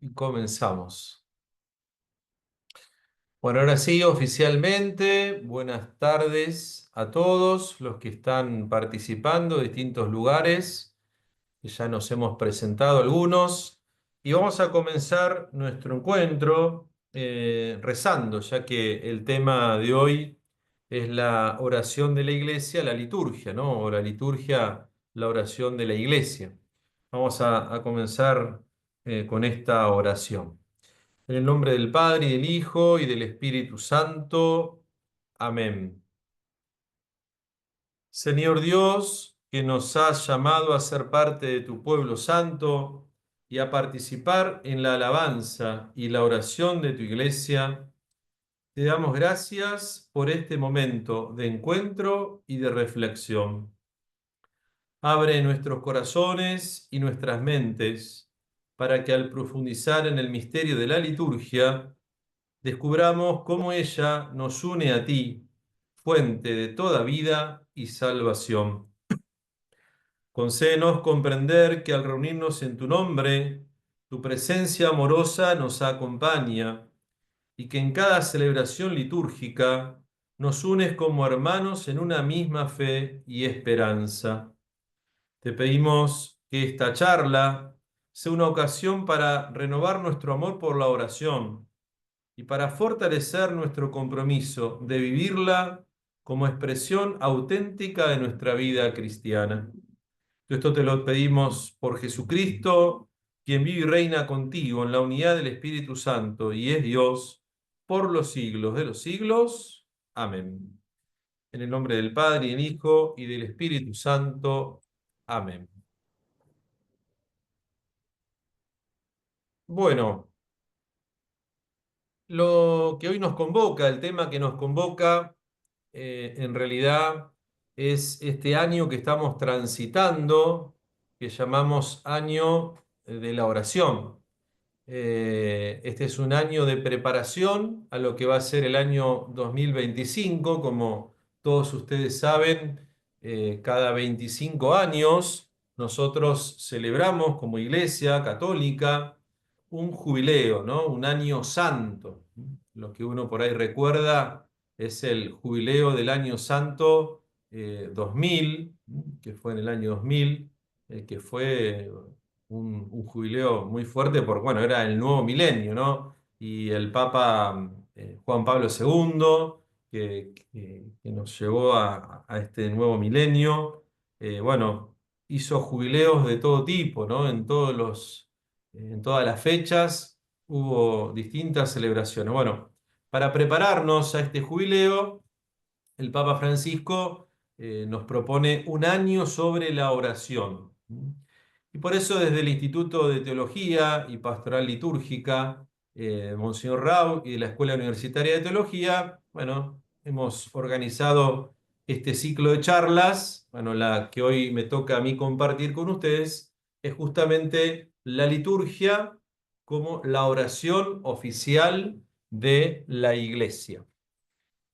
Y comenzamos. Bueno, ahora sí, oficialmente, buenas tardes a todos los que están participando de distintos lugares, que ya nos hemos presentado algunos, y vamos a comenzar nuestro encuentro rezando, ya que el tema de hoy es la oración de la iglesia, la liturgia, ¿no? O la liturgia, la oración de la iglesia. Vamos a comenzar con esta oración. En el nombre del Padre, y del Hijo, y del Espíritu Santo. Amén. Señor Dios, que nos has llamado a ser parte de tu pueblo santo y a participar en la alabanza y la oración de tu iglesia, te damos gracias por este momento de encuentro y de reflexión. Abre nuestros corazones y nuestras mentes para que al profundizar en el misterio de la liturgia, descubramos cómo ella nos une a ti, fuente de toda vida y salvación. Concédenos comprender que al reunirnos en tu nombre, tu presencia amorosa nos acompaña y que en cada celebración litúrgica nos unes como hermanos en una misma fe y esperanza. Te pedimos que esta charla sea una ocasión para renovar nuestro amor por la oración y para fortalecer nuestro compromiso de vivirla como expresión auténtica de nuestra vida cristiana. Esto te lo pedimos por Jesucristo, quien vive y reina contigo en la unidad del Espíritu Santo y es Dios por los siglos de los siglos. Amén. En el nombre del Padre, y del Hijo, y del Espíritu Santo. Amén. Bueno, lo que hoy nos convoca, el tema que nos convoca, en realidad es este año que estamos transitando, que llamamos año de la oración. Este es un año de preparación a lo que va a ser el año 2025. Como todos ustedes saben, cada 25 años nosotros celebramos como Iglesia Católica un jubileo, ¿no? Un año santo. Lo que uno por ahí recuerda es el jubileo del año santo 2000, que fue en el año 2000, que fue un jubileo muy fuerte porque, bueno, era el nuevo milenio, ¿no? Y el Papa Juan Pablo II, que nos llevó a este nuevo milenio, bueno, hizo jubileos de todo tipo, ¿no? En todas las fechas hubo distintas celebraciones. Bueno, para prepararnos a este jubileo, el Papa Francisco nos propone un año sobre la oración. Y por eso desde el Instituto de Teología y Pastoral Litúrgica, Monseñor Rau, y de la Escuela Universitaria de Teología, bueno, hemos organizado este ciclo de charlas. Bueno, la que hoy me toca a mí compartir con ustedes es justamente la liturgia como la oración oficial de la Iglesia.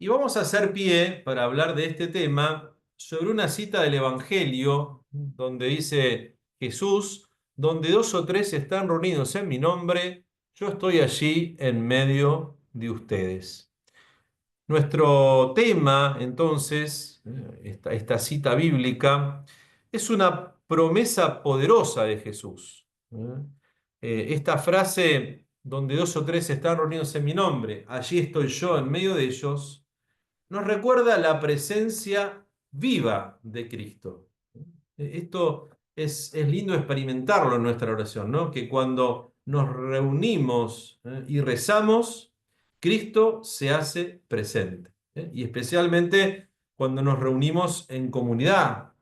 Y vamos a hacer pie para hablar de este tema sobre una cita del Evangelio donde dice Jesús: donde dos o tres están reunidos en mi nombre, yo estoy allí en medio de ustedes. Nuestro tema, entonces, esta cita bíblica, es una promesa poderosa de Jesús. Esta frase, donde dos o tres están reunidos en mi nombre, allí estoy yo en medio de ellos, nos recuerda la presencia viva de Cristo. Esto es lindo experimentarlo en nuestra oración, ¿no? Que cuando nos reunimos y rezamos, Cristo se hace presente. Y especialmente cuando nos reunimos en comunidad,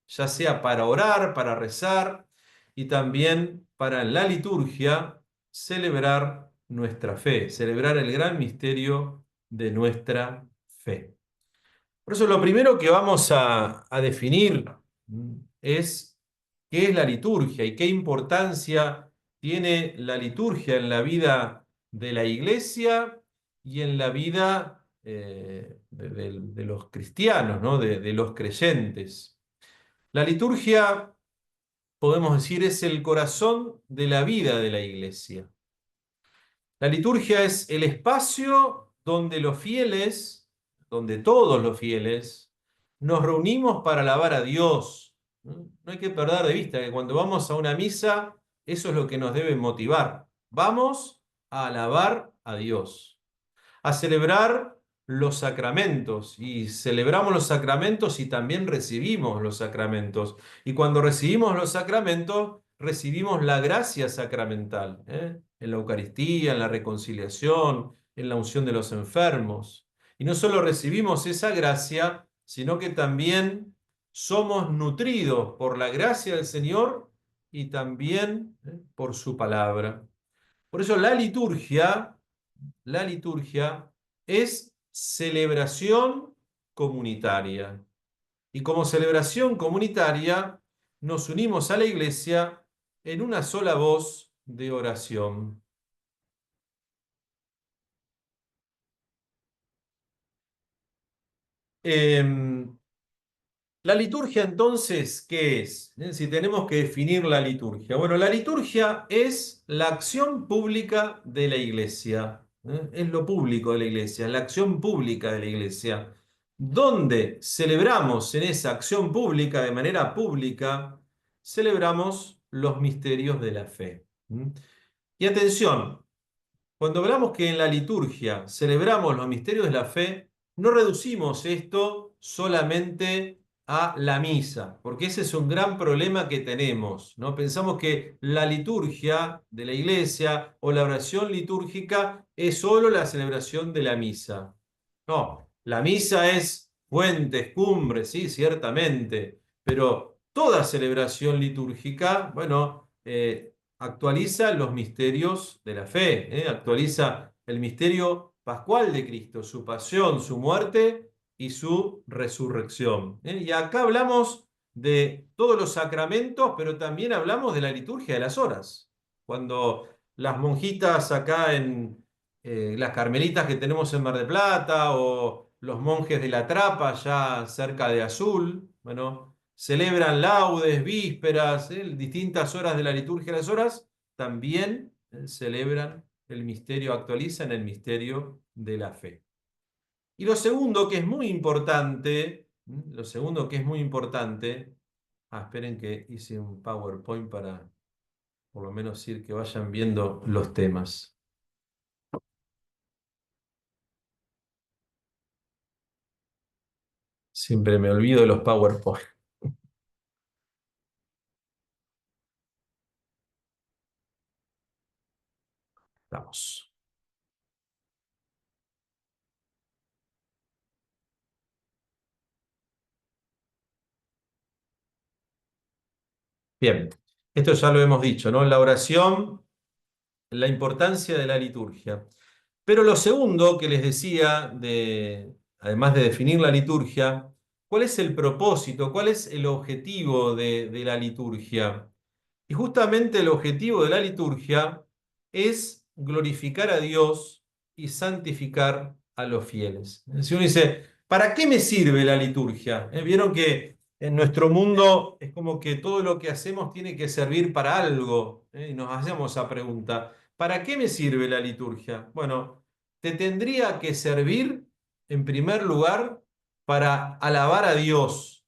ya sea para orar, para rezar y también para en la liturgia celebrar nuestra fe, celebrar el gran misterio de nuestra fe. Por eso lo primero que vamos a definir es qué es la liturgia y qué importancia tiene la liturgia en la vida de la iglesia y en la vida de los cristianos, ¿no? De los creyentes. La liturgia, podemos decir, es el corazón de la vida de la iglesia. La liturgia es el espacio donde los fieles, donde todos los fieles, nos reunimos para alabar a Dios. No hay que perder de vista que cuando vamos a una misa, eso es lo que nos debe motivar. Vamos a alabar a Dios, a celebrar los sacramentos. Y celebramos los sacramentos y también recibimos los sacramentos. Y cuando recibimos los sacramentos, recibimos la gracia sacramental, ¿eh? En la Eucaristía, en la reconciliación, en la unción de los enfermos. Y no solo recibimos esa gracia, sino que también somos nutridos por la gracia del Señor y también, por su palabra. Por eso la liturgia es celebración comunitaria. Y como celebración comunitaria, nos unimos a la iglesia en una sola voz de oración. Em, la liturgia entonces, ¿qué es? Si tenemos que definir la liturgia. Bueno, la liturgia es la acción pública de la iglesia. Es lo público de la iglesia, la acción pública de la iglesia, donde celebramos en esa acción pública, de manera pública, celebramos los misterios de la fe. Y atención, cuando hablamos que en la liturgia celebramos los misterios de la fe, no reducimos esto solamente a la misa, porque ese es un gran problema que tenemos, ¿no? Pensamos que la liturgia de la iglesia o la oración litúrgica es solo la celebración de la misa. No, la misa es fuente, cumbre, sí, ciertamente, pero toda celebración litúrgica, bueno, actualiza los misterios de la fe, actualiza el misterio pascual de Cristo, su pasión, su muerte y su resurrección. Y acá hablamos de todos los sacramentos, pero también hablamos de la liturgia de las horas. Cuando las monjitas acá en las carmelitas que tenemos en Mar del Plata o los monjes de La Trapa ya cerca de Azul, bueno, celebran laudes, vísperas, distintas horas de la liturgia de las horas, también celebran el misterio, actualizan el misterio de la fe. Y lo segundo que es muy importante, lo segundo que es muy importante, esperen que hice un PowerPoint para por lo menos ir que vayan viendo los temas. Siempre me olvido de los PowerPoint. Vamos. Bien, esto ya lo hemos dicho, ¿no? La oración, la importancia de la liturgia. Pero lo segundo que les decía, además de definir la liturgia, ¿cuál es el propósito, cuál es el objetivo de la liturgia? Y justamente el objetivo de la liturgia es glorificar a Dios y santificar a los fieles. Si uno dice, ¿para qué me sirve la liturgia? Vieron que en nuestro mundo es como que todo lo que hacemos tiene que servir para algo. Y nos hacemos esa pregunta, ¿para qué me sirve la liturgia? Bueno, te tendría que servir en primer lugar para alabar a Dios,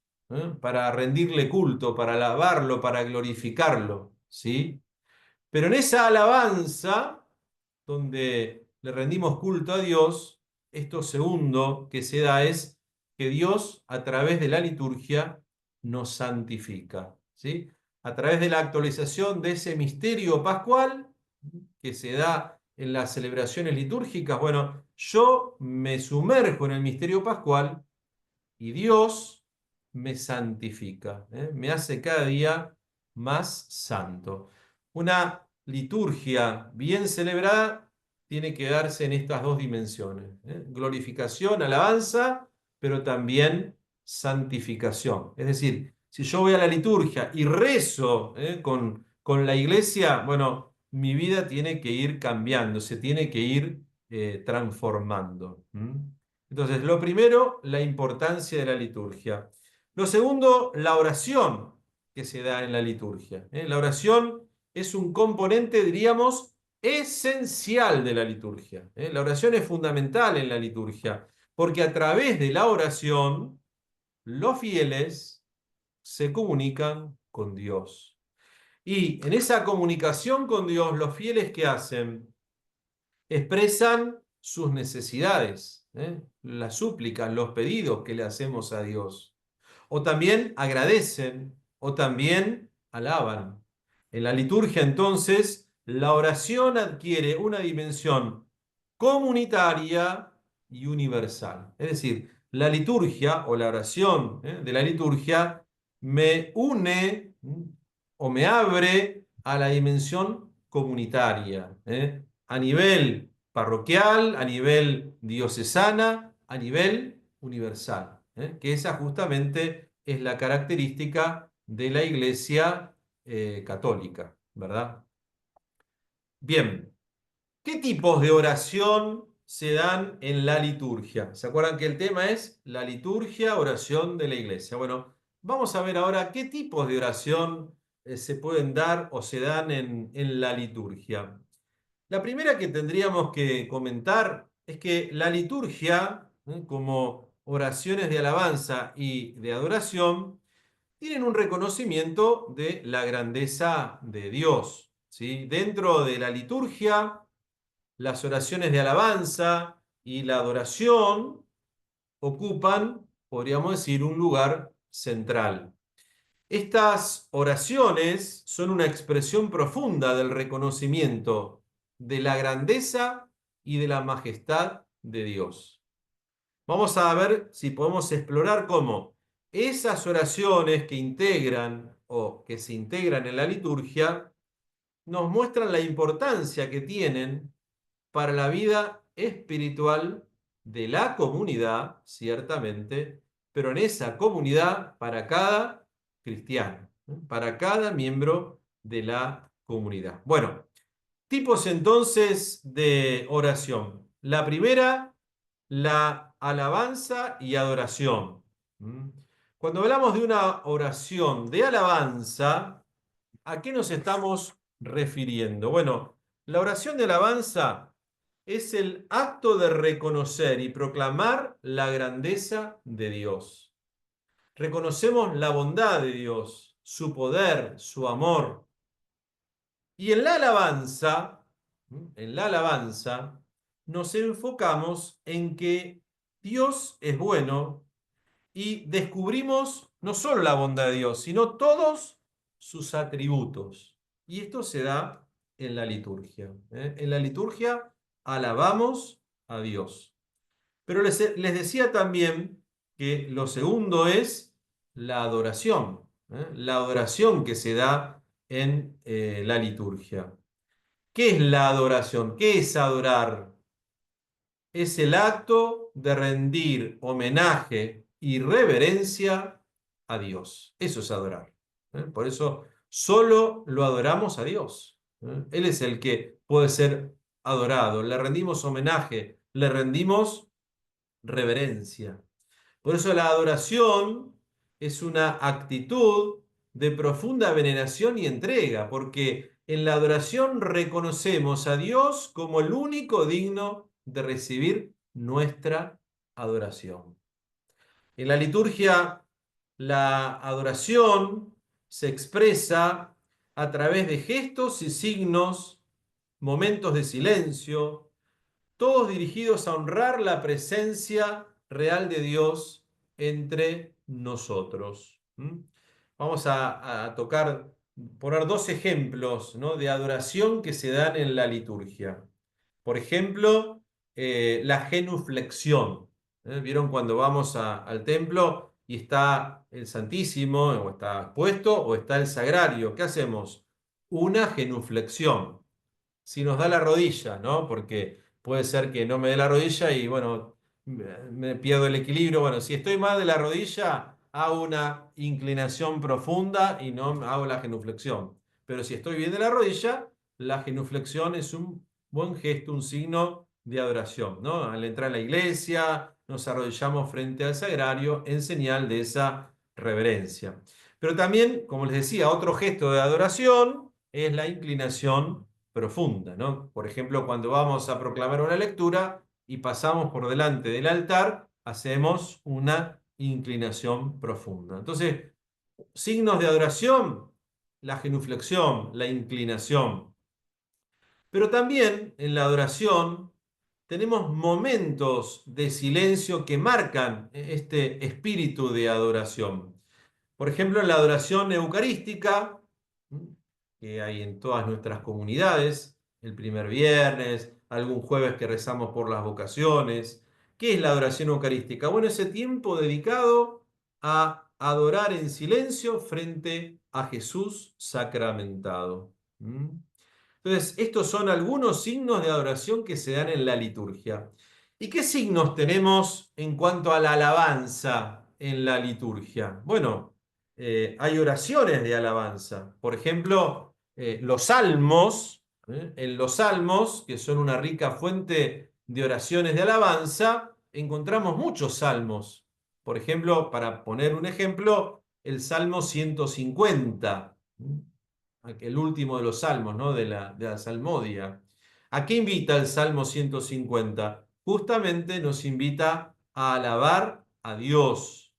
para rendirle culto, para alabarlo, para glorificarlo, ¿sí? Pero en esa alabanza, donde le rendimos culto a Dios, esto segundo que se da es que Dios, a través de la liturgia, nos santifica, ¿sí? A través de la actualización de ese misterio pascual que se da en las celebraciones litúrgicas, bueno, yo me sumerjo en el misterio pascual y Dios me santifica, me hace cada día más santo. Una liturgia bien celebrada tiene que darse en estas dos dimensiones, glorificación, alabanza, pero también santificación. Es decir, si yo voy a la liturgia y rezo con la iglesia, bueno, mi vida tiene que ir cambiando, se tiene que ir transformando. Entonces, lo primero, la importancia de la liturgia. Lo segundo, la oración que se da en la liturgia. La oración es un componente, diríamos, esencial de la liturgia. La oración es fundamental en la liturgia, porque a través de la oración, los fieles se comunican con Dios. Y en esa comunicación con Dios, los fieles que hacen, expresan sus necesidades, las súplicas, los pedidos que le hacemos a Dios. O también agradecen, o también alaban. En la liturgia, entonces, la oración adquiere una dimensión comunitaria y universal. Es decir, la liturgia o la oración de la liturgia me une o me abre a la dimensión comunitaria, a nivel parroquial, a nivel diocesana, a nivel universal, que esa justamente es la característica de la Iglesia católica, ¿verdad? Bien, ¿qué tipos de oración se dan en la liturgia? ¿Se acuerdan que el tema es la liturgia, oración de la Iglesia? Bueno, vamos a ver ahora qué tipos de oración se pueden dar o se dan en la liturgia. La primera que tendríamos que comentar es que la liturgia, como oraciones de alabanza y de adoración, tienen un reconocimiento de la grandeza de Dios, ¿sí? Dentro de la liturgia, las oraciones de alabanza y la adoración ocupan, podríamos decir, un lugar central. Estas oraciones son una expresión profunda del reconocimiento de la grandeza y de la majestad de Dios. Vamos a ver si podemos explorar cómo esas oraciones que integran o que se integran en la liturgia nos muestran la importancia que tienen para la vida espiritual de la comunidad, ciertamente, pero en esa comunidad para cada cristiano, para cada miembro de la comunidad. Bueno, tipos entonces de oración. La primera, la alabanza y adoración. Cuando hablamos de una oración de alabanza, ¿a qué nos estamos refiriendo? Bueno, la oración de alabanza es el acto de reconocer y proclamar la grandeza de Dios. Reconocemos la bondad de Dios, su poder, su amor. Y en la alabanza, nos enfocamos en que Dios es bueno y descubrimos no solo la bondad de Dios, sino todos sus atributos. Y esto se da en la liturgia. En la liturgia alabamos a Dios. Pero les decía también que lo segundo es la adoración. La adoración que se da en la liturgia. ¿Qué es la adoración? ¿Qué es adorar? Es el acto de rendir homenaje y reverencia a Dios. Eso es adorar. Por eso solo lo adoramos a Dios. Él es el que puede ser adorado. Le rendimos homenaje, le rendimos reverencia. Por eso la adoración es una actitud de profunda veneración y entrega, porque en la adoración reconocemos a Dios como el único digno de recibir nuestra adoración. En la liturgia, la adoración se expresa a través de gestos y signos, momentos de silencio, todos dirigidos a honrar la presencia real de Dios entre nosotros. Vamos a poner dos ejemplos, ¿no?, de adoración que se dan en la liturgia. Por ejemplo, la genuflexión. ¿Vieron cuando vamos al templo y está el Santísimo, o está puesto, o está el Sagrario? ¿Qué hacemos? Una genuflexión. Si nos da la rodilla, ¿no? Porque puede ser que no me dé la rodilla y, bueno, me pierdo el equilibrio. Bueno, si estoy mal de la rodilla, hago una inclinación profunda y no hago la genuflexión. Pero si estoy bien de la rodilla, la genuflexión es un buen gesto, un signo de adoración, ¿no? Al entrar a la iglesia, nos arrodillamos frente al sagrario en señal de esa reverencia. Pero también, como les decía, otro gesto de adoración es la inclinación profunda, ¿no? Por ejemplo, cuando vamos a proclamar una lectura y pasamos por delante del altar, hacemos una inclinación profunda. Entonces, signos de adoración, la genuflexión, la inclinación. Pero también en la adoración tenemos momentos de silencio que marcan este espíritu de adoración. Por ejemplo, en la adoración eucarística, que hay en todas nuestras comunidades, el primer viernes, algún jueves que rezamos por las vocaciones. ¿Qué es la adoración eucarística? Bueno, ese tiempo dedicado a adorar en silencio frente a Jesús sacramentado. Entonces, estos son algunos signos de adoración que se dan en la liturgia. ¿Y qué signos tenemos en cuanto a la alabanza en la liturgia? Bueno, hay oraciones de alabanza. Por ejemplo, los salmos, en los salmos, que son una rica fuente de oraciones de alabanza, encontramos muchos salmos. Por ejemplo, para poner un ejemplo, el Salmo 150, el último de los salmos, ¿no? De la Salmodia. ¿A qué invita el Salmo 150? Justamente nos invita a alabar a Dios.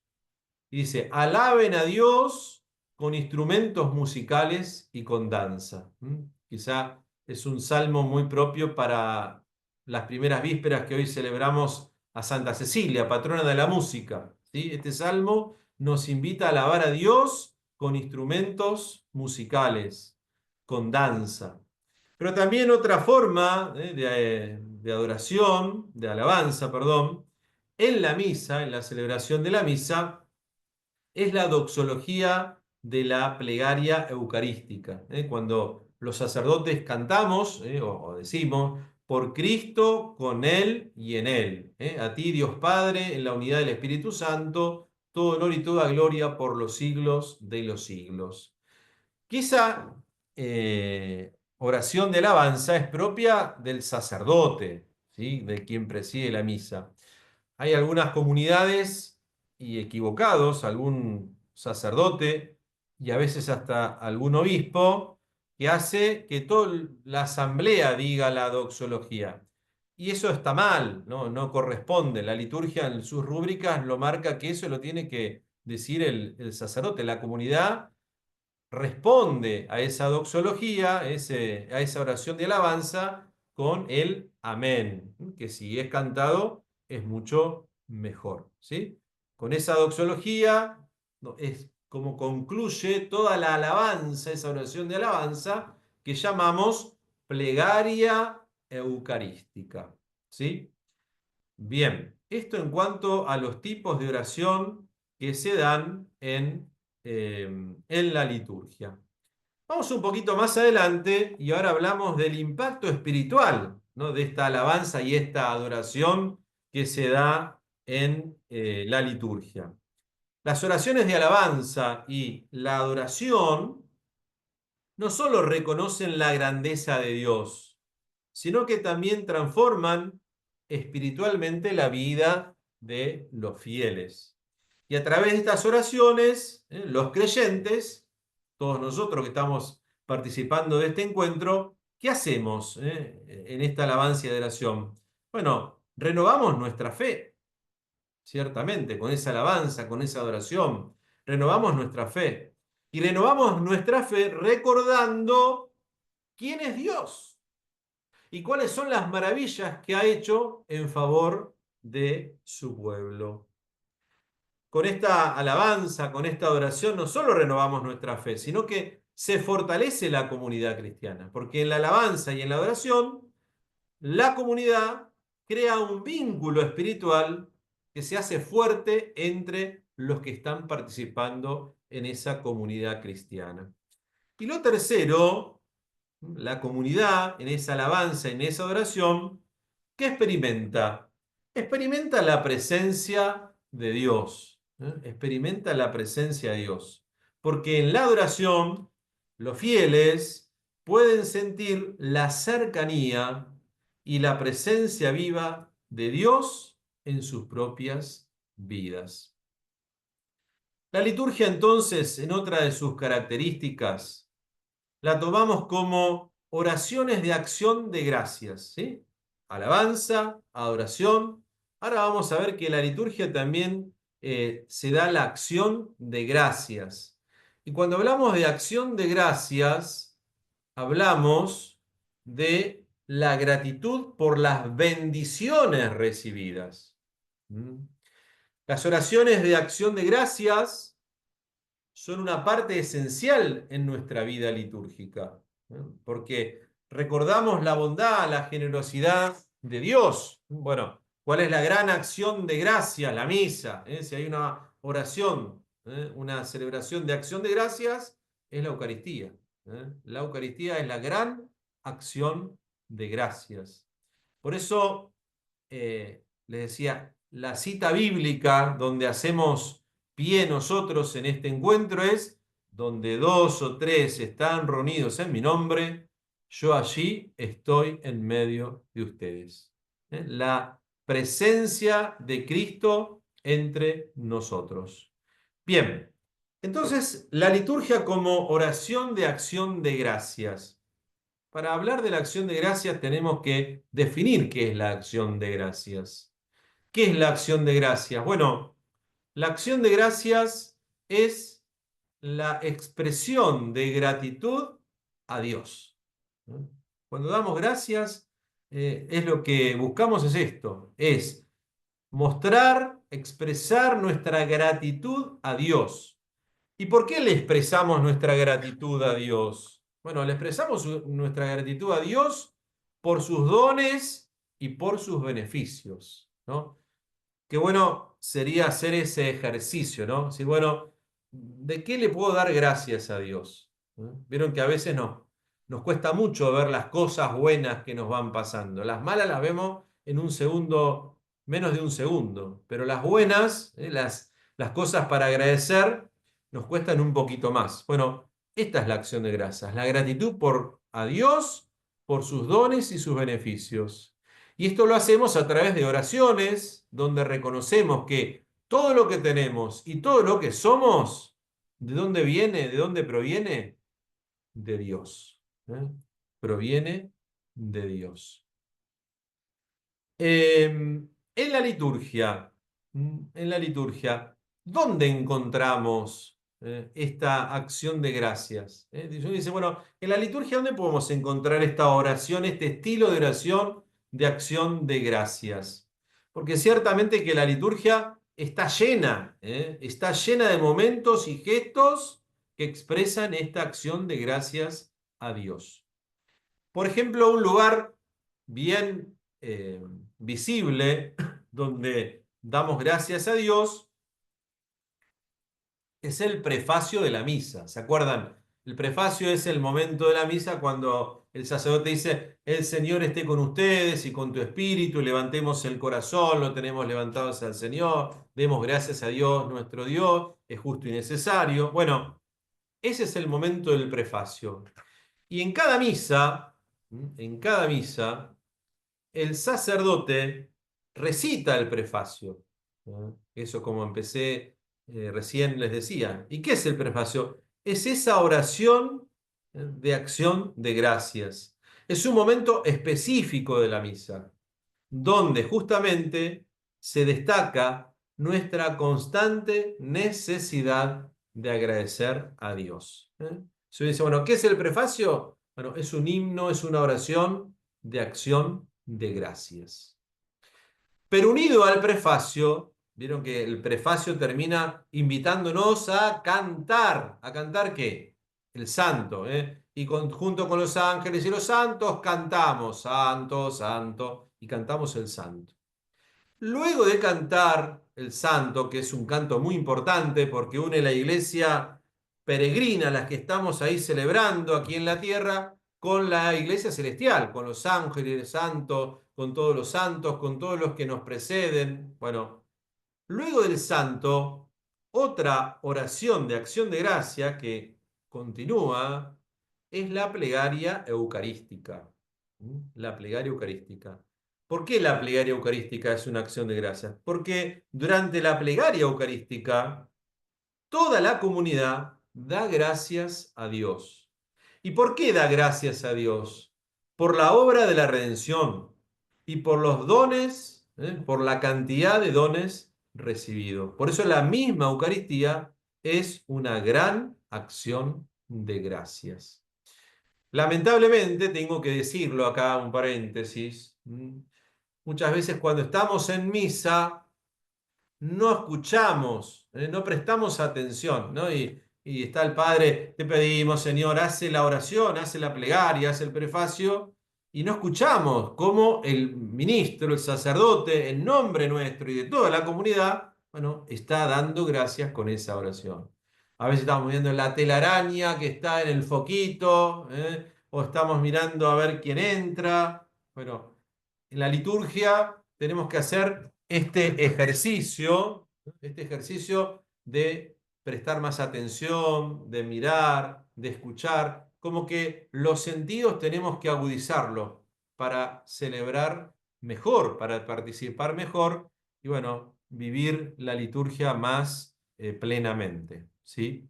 Y dice, alaben a Dios con instrumentos musicales y con danza. Quizá es un salmo muy propio para las primeras vísperas que hoy celebramos a Santa Cecilia, patrona de la música. ¿Sí? Este salmo nos invita a alabar a Dios con instrumentos musicales, con danza. Pero también otra forma de adoración, de alabanza, perdón, en la misa, en la celebración de la misa, es la doxología de la plegaria eucarística. Cuando los sacerdotes cantamos o decimos, por Cristo, con Él y en Él. A ti, Dios Padre, en la unidad del Espíritu Santo, todo honor y toda gloria por los siglos de los siglos. Quizá oración de alabanza es propia del sacerdote, ¿sí? De quien preside la misa. Hay algunas comunidades y equivocados, algún sacerdote y a veces hasta algún obispo que hace que toda la asamblea diga la doxología. Y eso está mal, ¿no? No corresponde. La liturgia en sus rúbricas lo marca que eso lo tiene que decir el sacerdote. La comunidad responde a esa doxología, a esa oración de alabanza, con el amén, que si es cantado es mucho mejor, ¿sí? Con esa doxología es como concluye toda la alabanza, esa oración de alabanza que llamamos plegaria eucarística, ¿sí? Bien, esto en cuanto a los tipos de oración que se dan en la liturgia. Vamos un poquito más adelante y ahora hablamos del impacto espiritual, ¿no? De esta alabanza y esta adoración que se da en la liturgia. Las oraciones de alabanza y la adoración no solo reconocen la grandeza de Dios, sino que también transforman espiritualmente la vida de los fieles. Y a través de estas oraciones, los creyentes, todos nosotros que estamos participando de este encuentro, ¿qué hacemos en esta alabanza y adoración? Bueno, renovamos nuestra fe, ciertamente, con esa alabanza, con esa adoración. Renovamos nuestra fe. Y renovamos nuestra fe recordando quién es Dios y cuáles son las maravillas que ha hecho en favor de su pueblo. Con esta alabanza, con esta adoración, no solo renovamos nuestra fe, sino que se fortalece la comunidad cristiana, porque en la alabanza y en la adoración, la comunidad crea un vínculo espiritual que se hace fuerte entre los que están participando en esa comunidad cristiana. Y lo tercero, la comunidad en esa alabanza, en esa adoración, ¿qué experimenta? Experimenta la presencia de Dios. Experimenta la presencia de Dios. Porque en la adoración, los fieles pueden sentir la cercanía y la presencia viva de Dios en sus propias vidas. La liturgia entonces, en otra de sus características, la tomamos como oraciones de acción de gracias, ¿sí? Alabanza, adoración. Ahora vamos a ver que en la liturgia también se da la acción de gracias. Y cuando hablamos de acción de gracias, hablamos de la gratitud por las bendiciones recibidas. ¿Mm? Las oraciones de acción de gracias son una parte esencial en nuestra vida litúrgica, ¿no? Porque recordamos la bondad, la generosidad de Dios. Bueno, ¿cuál es la gran acción de gracia? La misa. Si hay una oración, una celebración de acción de gracias, es la Eucaristía. La Eucaristía es la gran acción de gracias. Por eso les decía, la cita bíblica donde hacemos pie nosotros en este encuentro es: donde dos o tres están reunidos en mi nombre, yo allí estoy en medio de ustedes. La presencia de Cristo entre nosotros. Bien, entonces la liturgia como oración de acción de gracias. Para hablar de la acción de gracias tenemos que definir qué es la acción de gracias. ¿Qué es la acción de gracias? Bueno, la acción de gracias es la expresión de gratitud a Dios. ¿No? Cuando damos gracias, es lo que buscamos es esto, es mostrar, expresar nuestra gratitud a Dios. ¿Y por qué le expresamos nuestra gratitud a Dios? Bueno, le expresamos nuestra gratitud a Dios por sus dones y por sus beneficios, ¿no? Qué bueno sería hacer ese ejercicio, ¿no? Decir, bueno, ¿de qué le puedo dar gracias a Dios? ¿No? Vieron que a veces nos cuesta mucho ver las cosas buenas que nos van pasando. Las malas las vemos en un segundo, menos de un segundo, pero las buenas, las cosas para agradecer, nos cuestan un poquito más. Bueno, esta es la acción de gracias, la gratitud por a Dios, por sus dones y sus beneficios. Y esto lo hacemos a través de oraciones, donde reconocemos que todo lo que tenemos y todo lo que somos, ¿de dónde viene? ¿De dónde proviene? De Dios. Proviene de Dios. En la liturgia, ¿dónde encontramos esta acción de gracias? Uno dice, bueno, en la liturgia, ¿dónde podemos encontrar esta oración, este estilo de oración de acción de gracias? Porque ciertamente que la liturgia está llena de momentos y gestos que expresan esta acción de gracias a Dios. Por ejemplo, un lugar bien visible donde damos gracias a Dios es el prefacio de la misa. ¿Se acuerdan? El prefacio es el momento de la misa cuando el sacerdote dice: el Señor esté con ustedes y con tu espíritu, levantemos el corazón, lo tenemos levantado hacia el Señor, demos gracias a Dios nuestro Dios, es justo y necesario. Bueno, ese es el momento del prefacio. Y en cada misa, el sacerdote recita el prefacio. ¿No? Eso, como empecé recién les decía. ¿Y qué es el prefacio? Es esa oración de acción de gracias. Es un momento específico de la misa, donde justamente se destaca nuestra constante necesidad de agradecer a Dios. Se dice, bueno, ¿qué es el prefacio? Bueno, es un himno, es una oración de acción de gracias. Pero unido al prefacio, vieron que el prefacio termina invitándonos a cantar. ¿A cantar qué? El santo. Y junto con los ángeles y los santos cantamos, santo, santo, y cantamos el santo. Luego de cantar el santo, que es un canto muy importante porque une la iglesia peregrina, las que estamos ahí celebrando aquí en la tierra, con la iglesia celestial, con los ángeles santos, con todos los santos, con todos los que nos preceden. Bueno, luego del santo, otra oración de acción de gracia que continúa es la plegaria eucarística. La plegaria eucarística. ¿Por qué la plegaria eucarística es una acción de gracias? Porque durante la plegaria eucarística, toda la comunidad da gracias a Dios. ¿Y por qué da gracias a Dios? Por la obra de la redención y por los dones, por la cantidad de dones recibidos. Por eso la misma Eucaristía es una gran acción de gracias. Lamentablemente, tengo que decirlo acá, un paréntesis, muchas veces cuando estamos en misa, no escuchamos, no prestamos atención, ¿no? Y está el Padre, te pedimos, Señor, hace la oración, hace la plegaria, hace el prefacio, y no escuchamos cómo el ministro, el sacerdote, en nombre nuestro y de toda la comunidad, bueno, está dando gracias con esa oración. A veces estamos viendo la telaraña que está en el foquito, o estamos mirando a ver quién entra. Bueno, en la liturgia tenemos que hacer este ejercicio de prestar más atención, de mirar, de escuchar, como que los sentidos tenemos que agudizarlos para celebrar mejor, para participar mejor y bueno, vivir la liturgia más plenamente, ¿sí?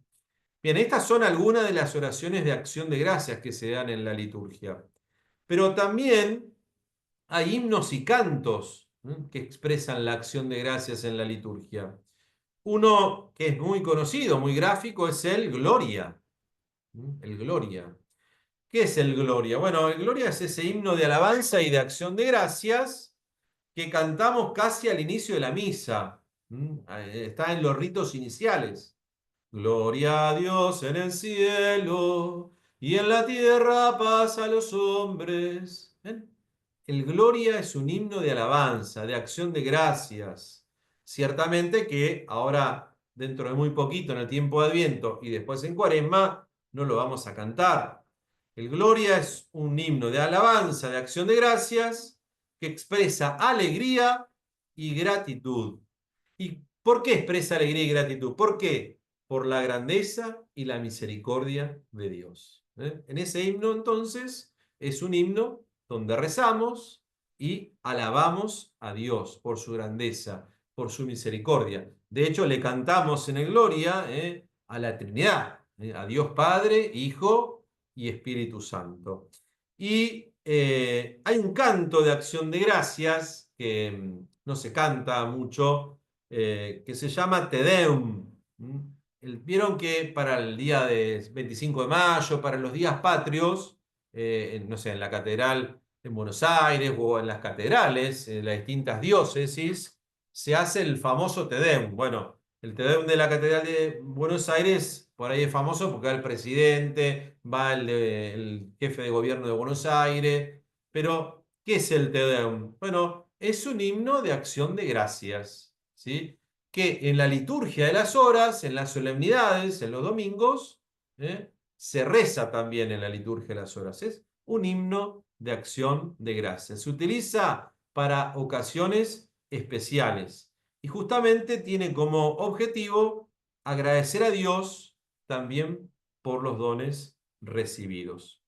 Bien, estas son algunas de las oraciones de acción de gracias que se dan en la liturgia. Pero también hay himnos y cantos que expresan la acción de gracias en la liturgia. Uno que es muy conocido, muy gráfico, es el Gloria. El Gloria. ¿Qué es el Gloria? Bueno, el Gloria es ese himno de alabanza y de acción de gracias que cantamos casi al inicio de la misa. Está en los ritos iniciales. Gloria a Dios en el cielo y en la tierra paz a los hombres. ¿Ven? El Gloria es un himno de alabanza, de acción de gracias. Ciertamente que ahora, dentro de muy poquito, en el tiempo de Adviento y después en Cuaresma, no lo vamos a cantar. El Gloria es un himno de alabanza, de acción de gracias, que expresa alegría y gratitud. ¿Y por qué expresa alegría y gratitud? ¿Por qué? Por la grandeza y la misericordia de Dios. En ese himno, entonces, es un himno donde rezamos y alabamos a Dios por su grandeza, por su misericordia. De hecho, le cantamos en el Gloria a la Trinidad, a Dios Padre, Hijo y Espíritu Santo. Y hay un canto de acción de gracias que no se canta mucho, que se llama Te Deum. Vieron que para el día de 25 de mayo, para los días patrios, no sé, en la catedral en Buenos Aires o en las catedrales, en las distintas diócesis, se hace el famoso Te Deum. Bueno, el Te Deum de la Catedral de Buenos Aires, por ahí es famoso porque va el presidente, va el jefe de gobierno de Buenos Aires, pero ¿qué es el Te Deum? Bueno, es un himno de acción de gracias, ¿sí? Que en la liturgia de las horas, en las solemnidades, en los domingos, se reza también en la liturgia de las horas. Es un himno de acción de gracias. Se utiliza para ocasiones especiales y justamente tiene como objetivo agradecer a Dios también por los dones recibidos.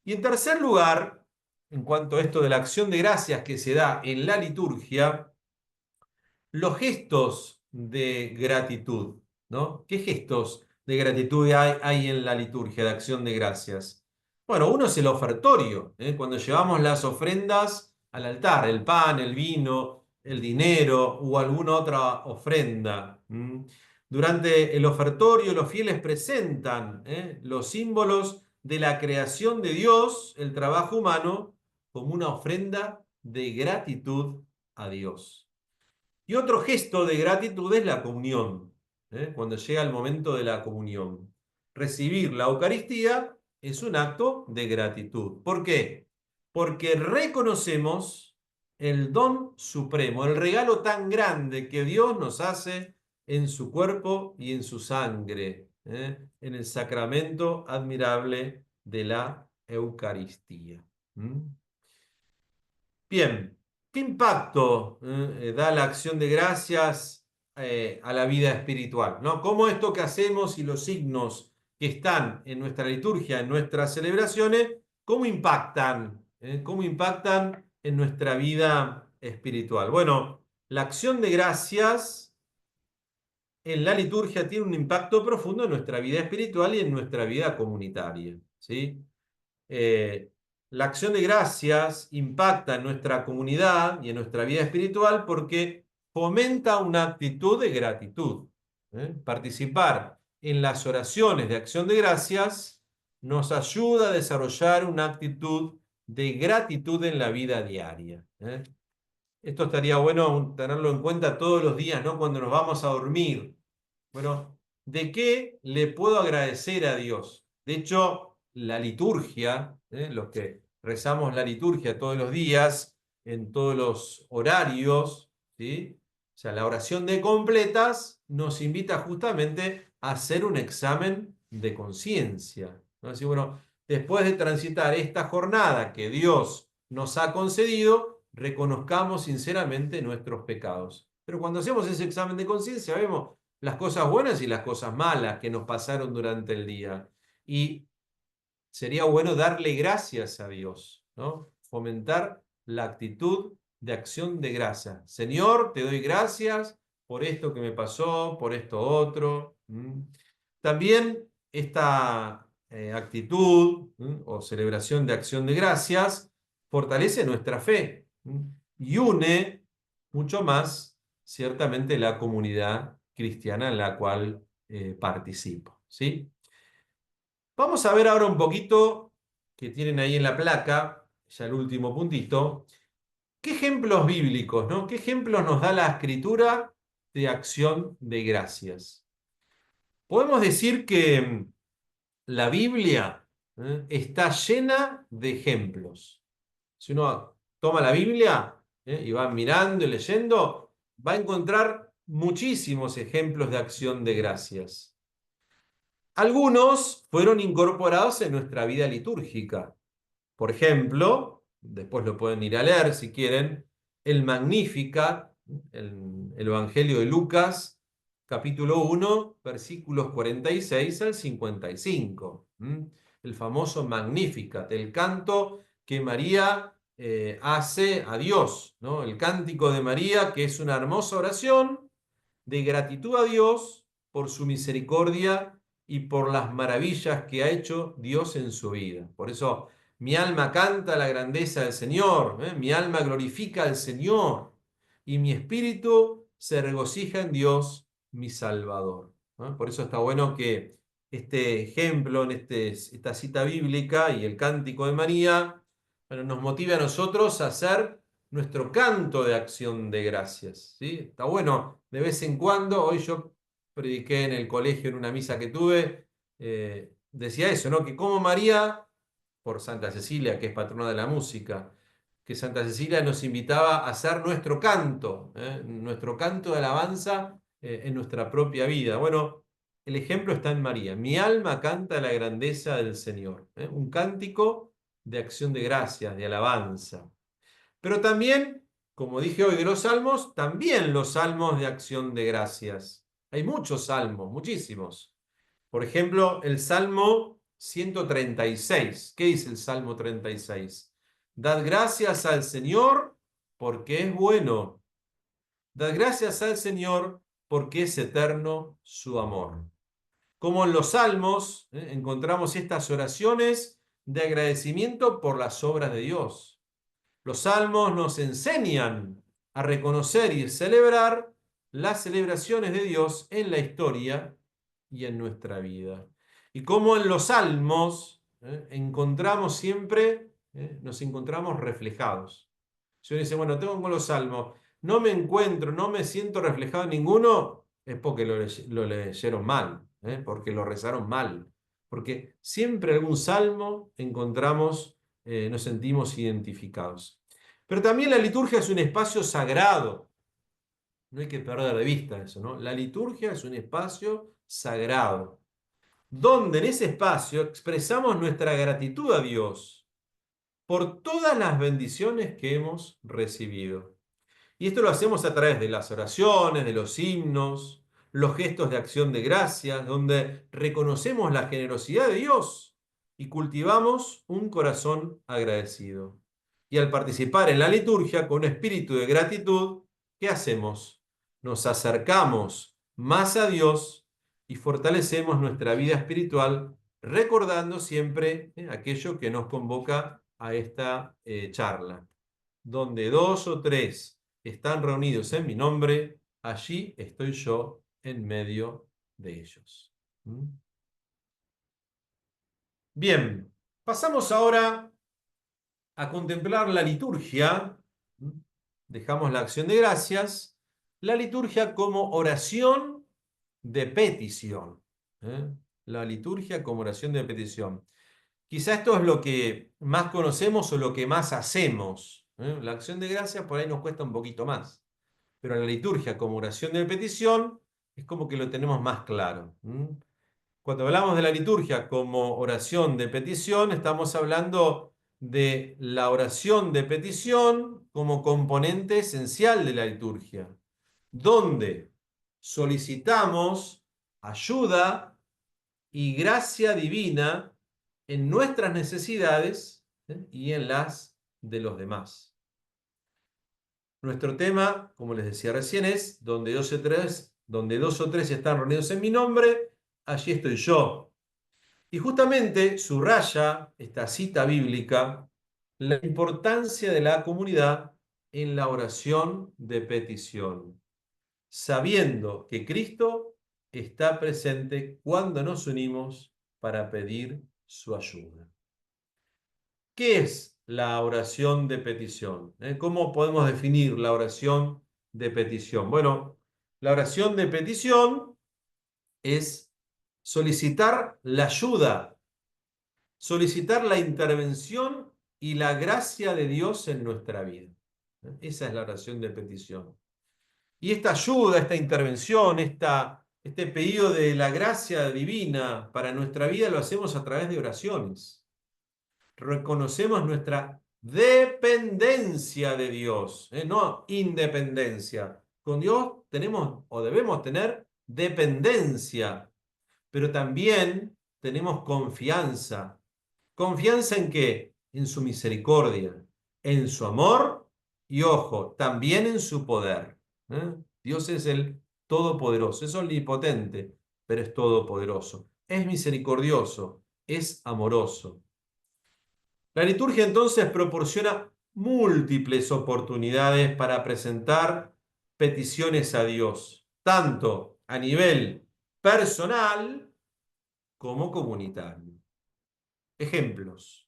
Y en tercer lugar, en cuanto a esto de la acción de gracias que se da en la liturgia, los gestos de gratitud, ¿no? ¿Qué gestos de gratitud hay en la liturgia de acción de gracias? Bueno, uno es el ofertorio, cuando llevamos las ofrendas al altar, el pan, el vino, el dinero o alguna otra ofrenda. Durante el ofertorio los fieles presentan los símbolos de la creación de Dios, el trabajo humano, como una ofrenda de gratitud a Dios. Y otro gesto de gratitud es la comunión, cuando llega el momento de la comunión. Recibir la Eucaristía es un acto de gratitud. ¿Por qué? Porque reconocemos el don supremo, el regalo tan grande que Dios nos hace en su cuerpo y en su sangre, en el sacramento admirable de la Eucaristía. Bien, ¿qué impacto da la acción de gracias a la vida espiritual? ¿No? ¿Cómo esto que hacemos y los signos que están en nuestra liturgia, en nuestras celebraciones, cómo impactan? ¿Cómo impactan en nuestra vida espiritual? Bueno, la acción de gracias en la liturgia tiene un impacto profundo en nuestra vida espiritual y en nuestra vida comunitaria. ¿sí? Eh, la acción de gracias impacta en nuestra comunidad y en nuestra vida espiritual porque fomenta una actitud de gratitud. Participar en las oraciones de acción de gracias nos ayuda a desarrollar una actitud de gratitud en la vida diaria. Esto estaría bueno tenerlo en cuenta todos los días, ¿no? Cuando nos vamos a dormir. Bueno, ¿de qué le puedo agradecer a Dios? De hecho, la liturgia, los que rezamos la liturgia todos los días, en todos los horarios, ¿sí? O sea, la oración de completas nos invita justamente a hacer un examen de conciencia, ¿no? Así, bueno, después de transitar esta jornada que Dios nos ha concedido, reconozcamos sinceramente nuestros pecados. Pero cuando hacemos ese examen de conciencia, vemos las cosas buenas y las cosas malas que nos pasaron durante el día. Y sería bueno darle gracias a Dios, ¿no? Fomentar la actitud de acción de gracia. Señor, te doy gracias por esto que me pasó, por esto otro. También esta actitud o celebración de acción de gracias fortalece nuestra fe y une mucho más, ciertamente, la comunidad cristiana en la cual participo, ¿sí? Vamos a ver ahora un poquito, que tienen ahí en la placa, ya el último puntito, qué ejemplos bíblicos, ¿no? ¿Qué ejemplos nos da la escritura de acción de gracias? Podemos decir que la Biblia está llena de ejemplos. Si uno toma la Biblia y va mirando y leyendo, va a encontrar muchísimos ejemplos de acción de gracias. Algunos fueron incorporados en nuestra vida litúrgica. Por ejemplo, después lo pueden ir a leer si quieren, el Magnificat, el Evangelio de Lucas, capítulo 1, versículos 46 al 55. El famoso Magnificat, el canto que María hace a Dios, ¿no? El cántico de María, que es una hermosa oración de gratitud a Dios por su misericordia y por las maravillas que ha hecho Dios en su vida. Por eso mi alma canta la grandeza del Señor, mi alma glorifica al Señor y mi espíritu se regocija en Dios, mi Salvador. Por eso está bueno que este ejemplo, en esta cita bíblica y el cántico de María, bueno, nos motive a nosotros a hacer nuestro canto de acción de gracias, ¿sí? Está bueno, de vez en cuando, hoy yo prediqué en el colegio en una misa que tuve, decía eso, ¿no? Que como María, por Santa Cecilia, que es patrona de la música, que Santa Cecilia nos invitaba a hacer nuestro canto de alabanza en nuestra propia vida. Bueno, el ejemplo está en María. Mi alma canta la grandeza del Señor. Un cántico de acción de gracias, de alabanza. Pero también, como dije hoy de los salmos, también los salmos de acción de gracias. Hay muchos salmos, muchísimos. Por ejemplo, el Salmo 136. ¿Qué dice el Salmo 36? Dad gracias al Señor porque es bueno. Dad gracias al Señor porque es eterno su amor. Como en los salmos, encontramos estas oraciones de agradecimiento por las obras de Dios. Los salmos nos enseñan a reconocer y celebrar las celebraciones de Dios en la historia y en nuestra vida. Y como en los salmos encontramos siempre, nos encontramos reflejados. Si uno dice, bueno, tengo con los salmos, no me encuentro, no me siento reflejado en ninguno, es porque lo leyeron mal, porque lo rezaron mal. Porque siempre algún salmo encontramos, nos sentimos identificados. Pero también la liturgia es un espacio sagrado. No hay que perder de vista eso, ¿no? La liturgia es un espacio sagrado, donde en ese espacio expresamos nuestra gratitud a Dios por todas las bendiciones que hemos recibido. Y esto lo hacemos a través de las oraciones, de los himnos, los gestos de acción de gracias, donde reconocemos la generosidad de Dios y cultivamos un corazón agradecido. Y al participar en la liturgia con espíritu de gratitud, ¿qué hacemos? Nos acercamos más a Dios y fortalecemos nuestra vida espiritual recordando siempre aquello que nos convoca a esta charla. Donde dos o tres están reunidos en mi nombre, allí estoy yo en medio de ellos. ¿Mm? Bien, pasamos ahora a contemplar la liturgia. ¿Mm? Dejamos la acción de gracias. La liturgia como oración de petición. ¿Eh? La liturgia como oración de petición. Quizá esto es lo que más conocemos o lo que más hacemos. La acción de gracias por ahí nos cuesta un poquito más. Pero la liturgia como oración de petición es como que lo tenemos más claro. Cuando hablamos de la liturgia como oración de petición, estamos hablando de la oración de petición como componente esencial de la liturgia, donde solicitamos ayuda y gracia divina en nuestras necesidades, y en las de los demás. Nuestro tema, como les decía recién, es donde dos o tres están reunidos en mi nombre, allí estoy yo. Y justamente subraya esta cita bíblica la importancia de la comunidad en la oración de petición, sabiendo que Cristo está presente cuando nos unimos para pedir su ayuda. ¿Qué es la oración de petición? ¿Cómo podemos definir la oración de petición? Bueno, la oración de petición es solicitar la ayuda, solicitar la intervención y la gracia de Dios en nuestra vida. Esa es la oración de petición. Y esta ayuda, esta intervención, este pedido de la gracia divina para nuestra vida lo hacemos a través de oraciones. Reconocemos nuestra dependencia de Dios, no independencia. Con Dios tenemos o debemos tener dependencia, pero también tenemos confianza. ¿Confianza en qué? En su misericordia, en su amor y, ojo, también en su poder. Dios es el todopoderoso, es omnipotente, pero es todopoderoso. Es misericordioso, es amoroso. La liturgia entonces proporciona múltiples oportunidades para presentar peticiones a Dios, tanto a nivel personal como comunitario. Ejemplos.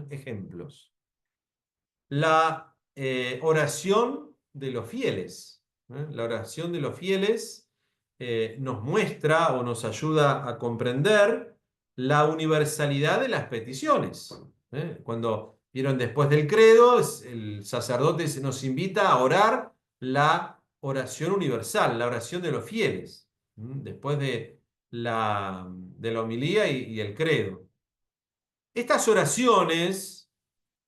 Ejemplos. La oración de los fieles. La oración de los fieles nos muestra o nos ayuda a comprender la universalidad de las peticiones. Cuando vieron después del credo, el sacerdote nos invita a orar la oración universal, la oración de los fieles, después de la homilía y el credo. Estas oraciones,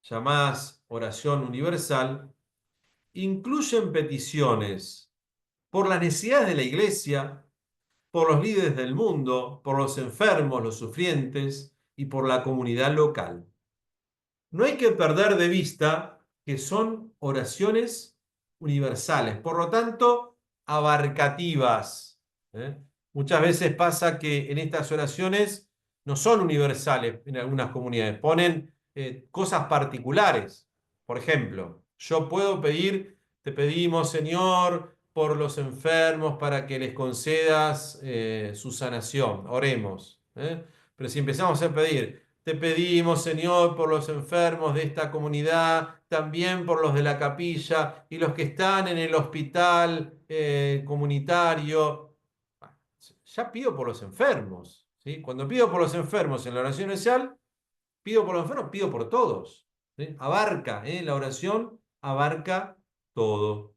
llamadas oración universal, incluyen peticiones por las necesidades de la iglesia, por los líderes del mundo, por los enfermos, los sufrientes y por la comunidad local. No hay que perder de vista que son oraciones universales, por lo tanto, abarcativas. ¿eh? Muchas veces pasa que en estas oraciones no son universales en algunas comunidades, ponen cosas particulares. Por ejemplo, yo puedo pedir, te pedimos, Señor, por los enfermos para que les concedas su sanación. Oremos. Pero si empezamos a pedir, te pedimos, Señor, por los enfermos de esta comunidad, también por los de la capilla y los que están en el hospital comunitario. Ya pido por los enfermos, ¿sí? Cuando pido por los enfermos en la oración inicial, pido por los enfermos, pido por todos. ¿Sí? Abarca, la oración abarca todo.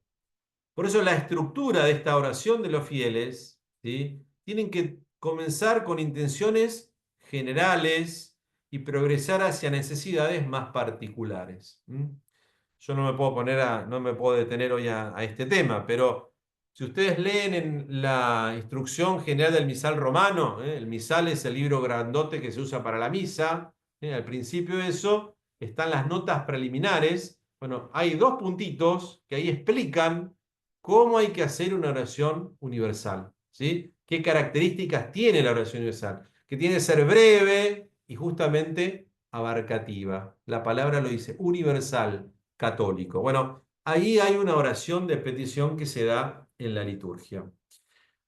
Por eso la estructura de esta oración de los fieles, ¿sí? Tienen que comenzar con intenciones generales y progresar hacia necesidades más particulares. Yo no me puedo detener hoy a este tema, pero si ustedes leen en la instrucción general del misal romano, el misal es el libro grandote que se usa para la misa, al principio de eso están las notas preliminares. Bueno, hay dos puntitos que ahí explican cómo hay que hacer una oración universal, ¿sí? ¿Qué características tiene la oración universal? que tiene que ser breve y justamente abarcativa. La palabra lo dice, universal, católico. Bueno, ahí hay una oración de petición que se da en la liturgia.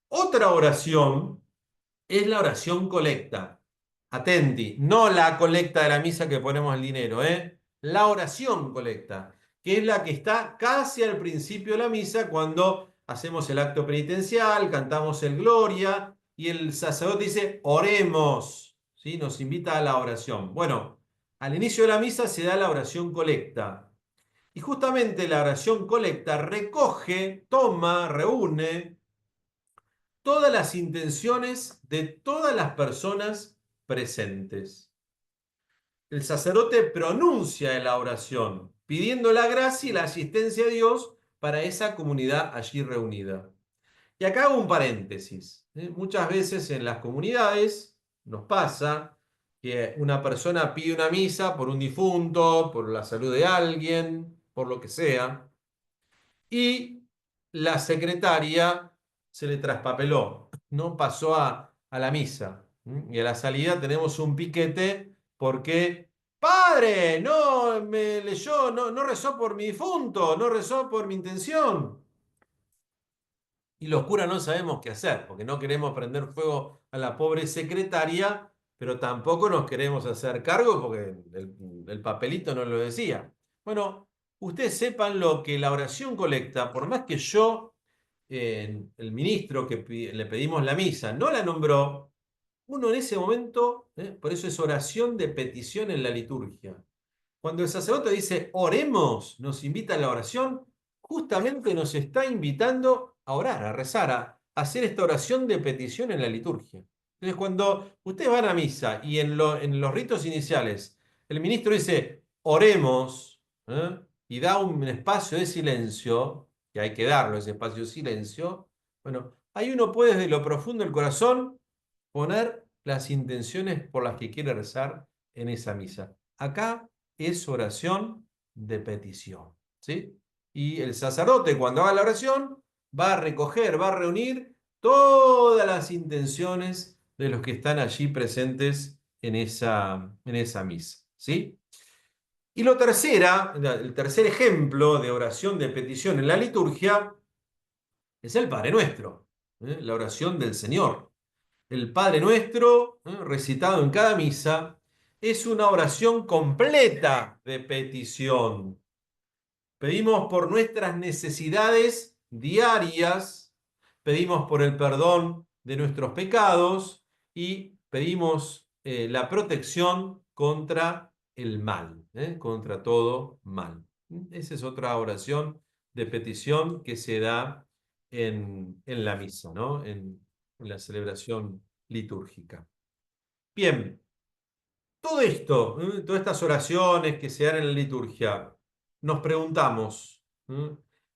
Otra oración es la oración colecta. Atenti, no la colecta de la misa que ponemos el dinero, ¿eh? La oración colecta, que es la que está casi al principio de la misa cuando hacemos el acto penitencial, cantamos el Gloria y el sacerdote dice, oremos, ¿sí? Nos invita a la oración. Bueno, al inicio de la misa se da la oración colecta. Y justamente la oración colecta recoge, toma, reúne todas las intenciones de todas las personas presentes. El sacerdote pronuncia en la oración, pidiendo la gracia y la asistencia de Dios para esa comunidad allí reunida. Y acá hago un paréntesis. Muchas veces en las comunidades nos pasa que una persona pide una misa por un difunto, por la salud de alguien, por lo que sea, y la secretaria se le traspapeló, no pasó a la misa. Y a la salida tenemos un piquete porque, padre, no me leyó, no rezó por mi difunto, no rezó por mi intención. Y los curas no sabemos qué hacer, porque no queremos prender fuego a la pobre secretaria, pero tampoco nos queremos hacer cargo porque el papelito no lo decía. Bueno, ustedes sepan lo que la oración colecta, por más que yo, el ministro que le pedimos la misa, no la nombró, uno en ese momento, por eso es oración de petición en la liturgia. Cuando el sacerdote dice oremos, nos invita a la oración, justamente nos está invitando a orar, a rezar, a hacer esta oración de petición en la liturgia. Entonces, cuando ustedes van a misa y en los ritos iniciales el ministro dice oremos, y da un espacio de silencio, que hay que darlo ese espacio de silencio, bueno, ahí uno puede desde lo profundo del corazón poner las intenciones por las que quiere rezar en esa misa. Acá es oración de petición, ¿sí? Y el sacerdote cuando haga la oración va a recoger, va a reunir todas las intenciones de los que están allí presentes en esa misa, ¿sí? Y el tercer ejemplo de oración de petición en la liturgia es el Padre Nuestro, la oración del Señor. El Padre Nuestro, recitado en cada misa, es una oración completa de petición. Pedimos por nuestras necesidades diarias, pedimos por el perdón de nuestros pecados y pedimos la protección contra el mal, contra todo mal. Esa es otra oración de petición que se da en la misa, ¿no? En la celebración litúrgica. Bien, todo esto, todas estas oraciones que se dan en la liturgia, nos preguntamos,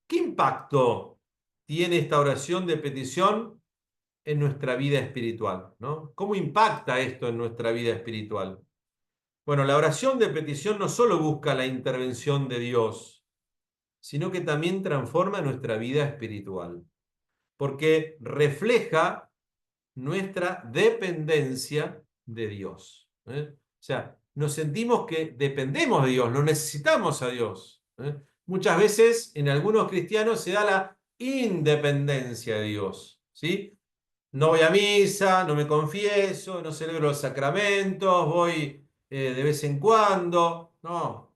¿qué impacto tiene esta oración de petición en nuestra vida espiritual? ¿No? ¿Cómo impacta esto en nuestra vida espiritual? Bueno, la oración de petición no solo busca la intervención de Dios, sino que también transforma nuestra vida espiritual, porque refleja nuestra dependencia de Dios. O sea, nos sentimos que dependemos de Dios, lo necesitamos a Dios. Muchas veces en algunos cristianos se da la independencia de Dios. ¿Sí? No voy a misa, no me confieso, no celebro los sacramentos, voy de vez en cuando. No,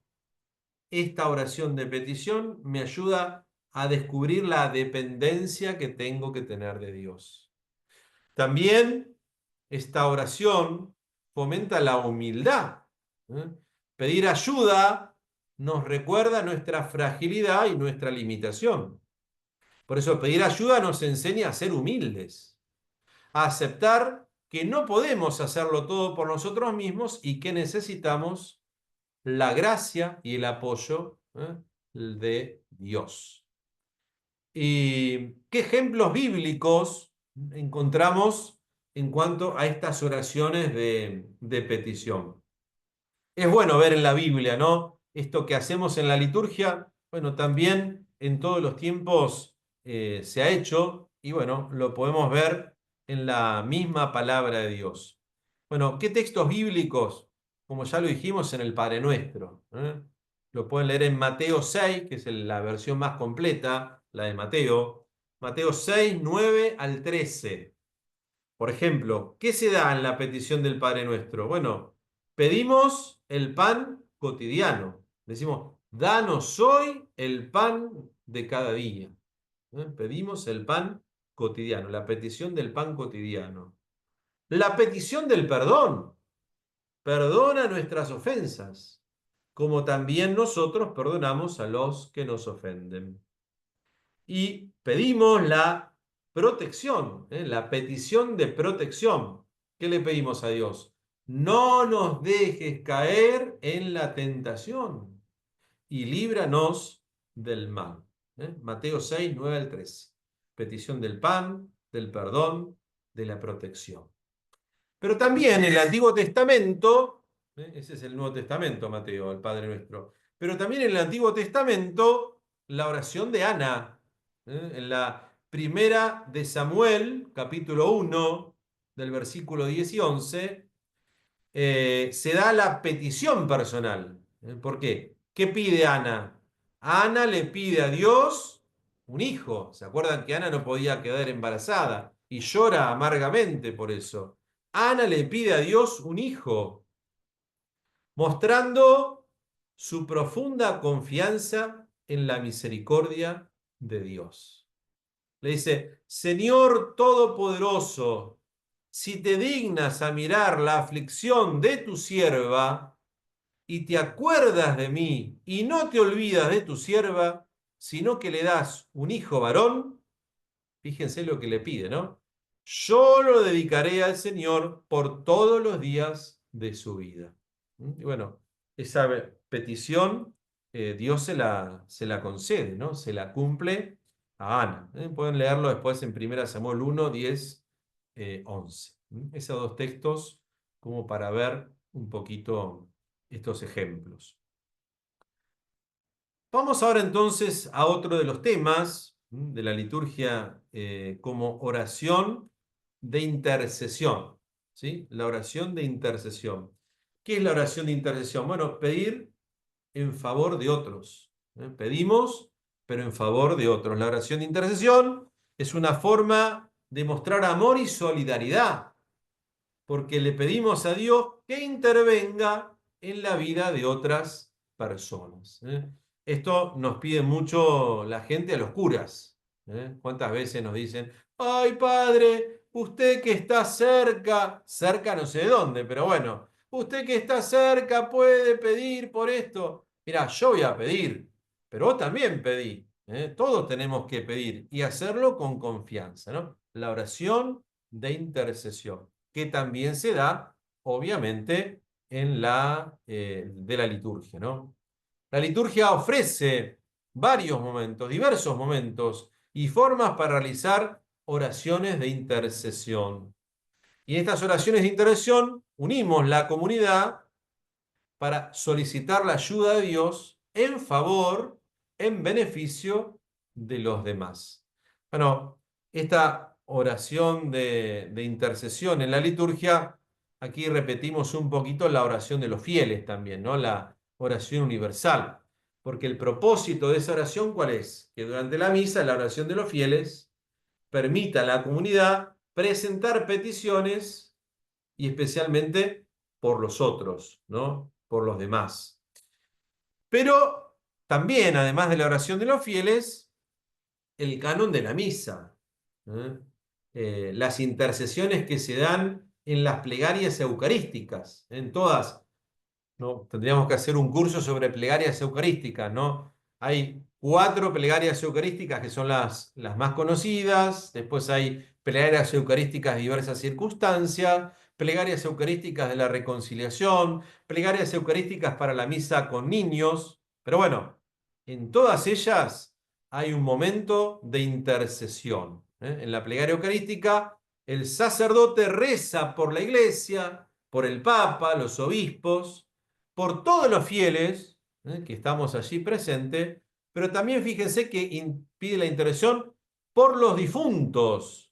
esta oración de petición me ayuda a descubrir la dependencia que tengo que tener de Dios. También esta oración fomenta la humildad. ¿eh? Pedir ayuda nos recuerda nuestra fragilidad y nuestra limitación. Por eso pedir ayuda nos enseña a ser humildes, a aceptar que no podemos hacerlo todo por nosotros mismos y que necesitamos la gracia y el apoyo de Dios. ¿Y qué ejemplos bíblicos encontramos en cuanto a estas oraciones de petición? Es bueno ver en la Biblia, ¿no? Esto que hacemos en la liturgia, bueno, también en todos los tiempos se ha hecho y bueno, lo podemos ver en la misma palabra de Dios. Bueno, ¿qué textos bíblicos? Como ya lo dijimos en el Padre Nuestro. Lo pueden leer en Mateo 6, que es la versión más completa, la de Mateo. Mateo 6, 9 al 13. Por ejemplo, ¿qué se da en la petición del Padre Nuestro? Bueno, pedimos el pan cotidiano. Decimos, danos hoy el pan de cada día. Pedimos el pan cotidiano, la petición del pan cotidiano. La petición del perdón. Perdona nuestras ofensas, como también nosotros perdonamos a los que nos ofenden. Y pedimos la protección, la petición de protección. ¿Qué le pedimos a Dios? No nos dejes caer en la tentación y líbranos del mal. Mateo 6, 9 al 13. Petición del pan, del perdón, de la protección. Pero también en el Antiguo Testamento, ese es el Nuevo Testamento, Mateo, el Padre Nuestro, pero también en el Antiguo Testamento, la oración de Ana, en la primera de Samuel, capítulo 1, del versículo 10 y 11, se da la petición personal. ¿Por qué? ¿Qué pide Ana? Ana le pide a Dios un hijo. ¿Se acuerdan que Ana no podía quedar embarazada? Y llora amargamente por eso. Ana le pide a Dios un hijo, mostrando su profunda confianza en la misericordia de Dios. Le dice, Señor Todopoderoso, si te dignas a mirar la aflicción de tu sierva y te acuerdas de mí y no te olvidas de tu sierva, sino que le das un hijo varón, fíjense lo que le pide, ¿no? Yo lo dedicaré al Señor por todos los días de su vida. Y bueno, esa petición Dios se la concede, ¿no? Se la cumple a Ana. Pueden leerlo después en 1 Samuel 1, 10, 11. Esos dos textos como para ver un poquito estos ejemplos. Vamos ahora entonces a otro de los temas de la liturgia como oración de intercesión, ¿sí? La oración de intercesión. ¿Qué es la oración de intercesión? Bueno, pedir en favor de otros. Pedimos, pero en favor de otros. La oración de intercesión es una forma de mostrar amor y solidaridad, porque le pedimos a Dios que intervenga en la vida de otras personas. Esto nos pide mucho la gente a los curas. ¿Cuántas veces nos dicen, ay padre, usted que está cerca, cerca no sé de dónde, pero bueno, usted que está cerca puede pedir por esto? Mira, yo voy a pedir, pero vos también pedí. Todos tenemos que pedir y hacerlo con confianza, ¿no? La oración de intercesión, que también se da, obviamente, en de la liturgia, ¿no? La liturgia ofrece varios momentos, diversos momentos y formas para realizar oraciones de intercesión. Y en estas oraciones de intercesión unimos la comunidad para solicitar la ayuda de Dios en favor, en beneficio de los demás. Bueno, esta oración de intercesión en la liturgia, aquí repetimos un poquito la oración de los fieles también, ¿no? La oración universal. Porque el propósito de esa oración, ¿cuál es? Que durante la misa, la oración de los fieles, permita a la comunidad presentar peticiones y especialmente por los otros, ¿no? Por los demás. Pero también, además de la oración de los fieles, el canon de la misa, ¿eh? Las intercesiones que se dan en las plegarias eucarísticas, en todas, ¿no? Tendríamos que hacer un curso sobre plegarias eucarísticas, ¿no? Hay 4 plegarias eucarísticas que son las más conocidas, después hay plegarias eucarísticas de diversas circunstancias, plegarias eucarísticas de la reconciliación, plegarias eucarísticas para la misa con niños, pero bueno, en todas ellas hay un momento de intercesión. En la plegaria eucarística, el sacerdote reza por la iglesia, por el papa, los obispos, por todos los fieles que estamos allí presentes, pero también fíjense que pide la intercesión por los difuntos,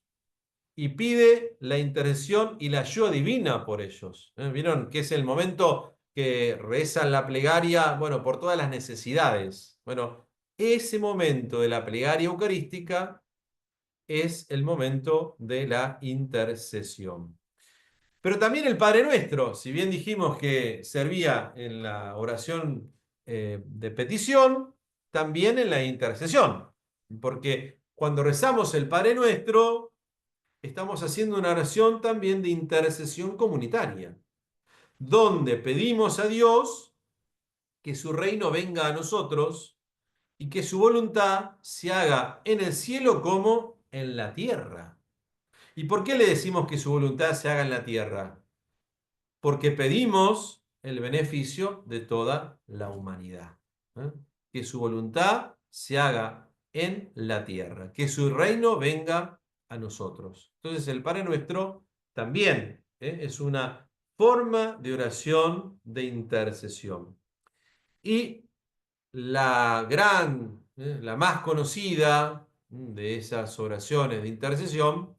y pide la intercesión y la ayuda divina por ellos. ¿Vieron que es el momento que rezan la plegaria, bueno, por todas las necesidades? Bueno, ese momento de la plegaria eucarística es el momento de la intercesión. Pero también el Padre Nuestro, si bien dijimos que servía en la oración de petición, también en la intercesión. Porque cuando rezamos el Padre Nuestro, estamos haciendo una oración también de intercesión comunitaria, donde pedimos a Dios que su reino venga a nosotros y que su voluntad se haga en el cielo como en la tierra. ¿Y por qué le decimos que su voluntad se haga en la tierra? Porque pedimos el beneficio de toda la humanidad. ¿Eh? Que su voluntad se haga en la tierra, que su reino venga a nosotros. Entonces el Padre Nuestro también es una forma de oración de intercesión. Y la más conocida de esas oraciones de intercesión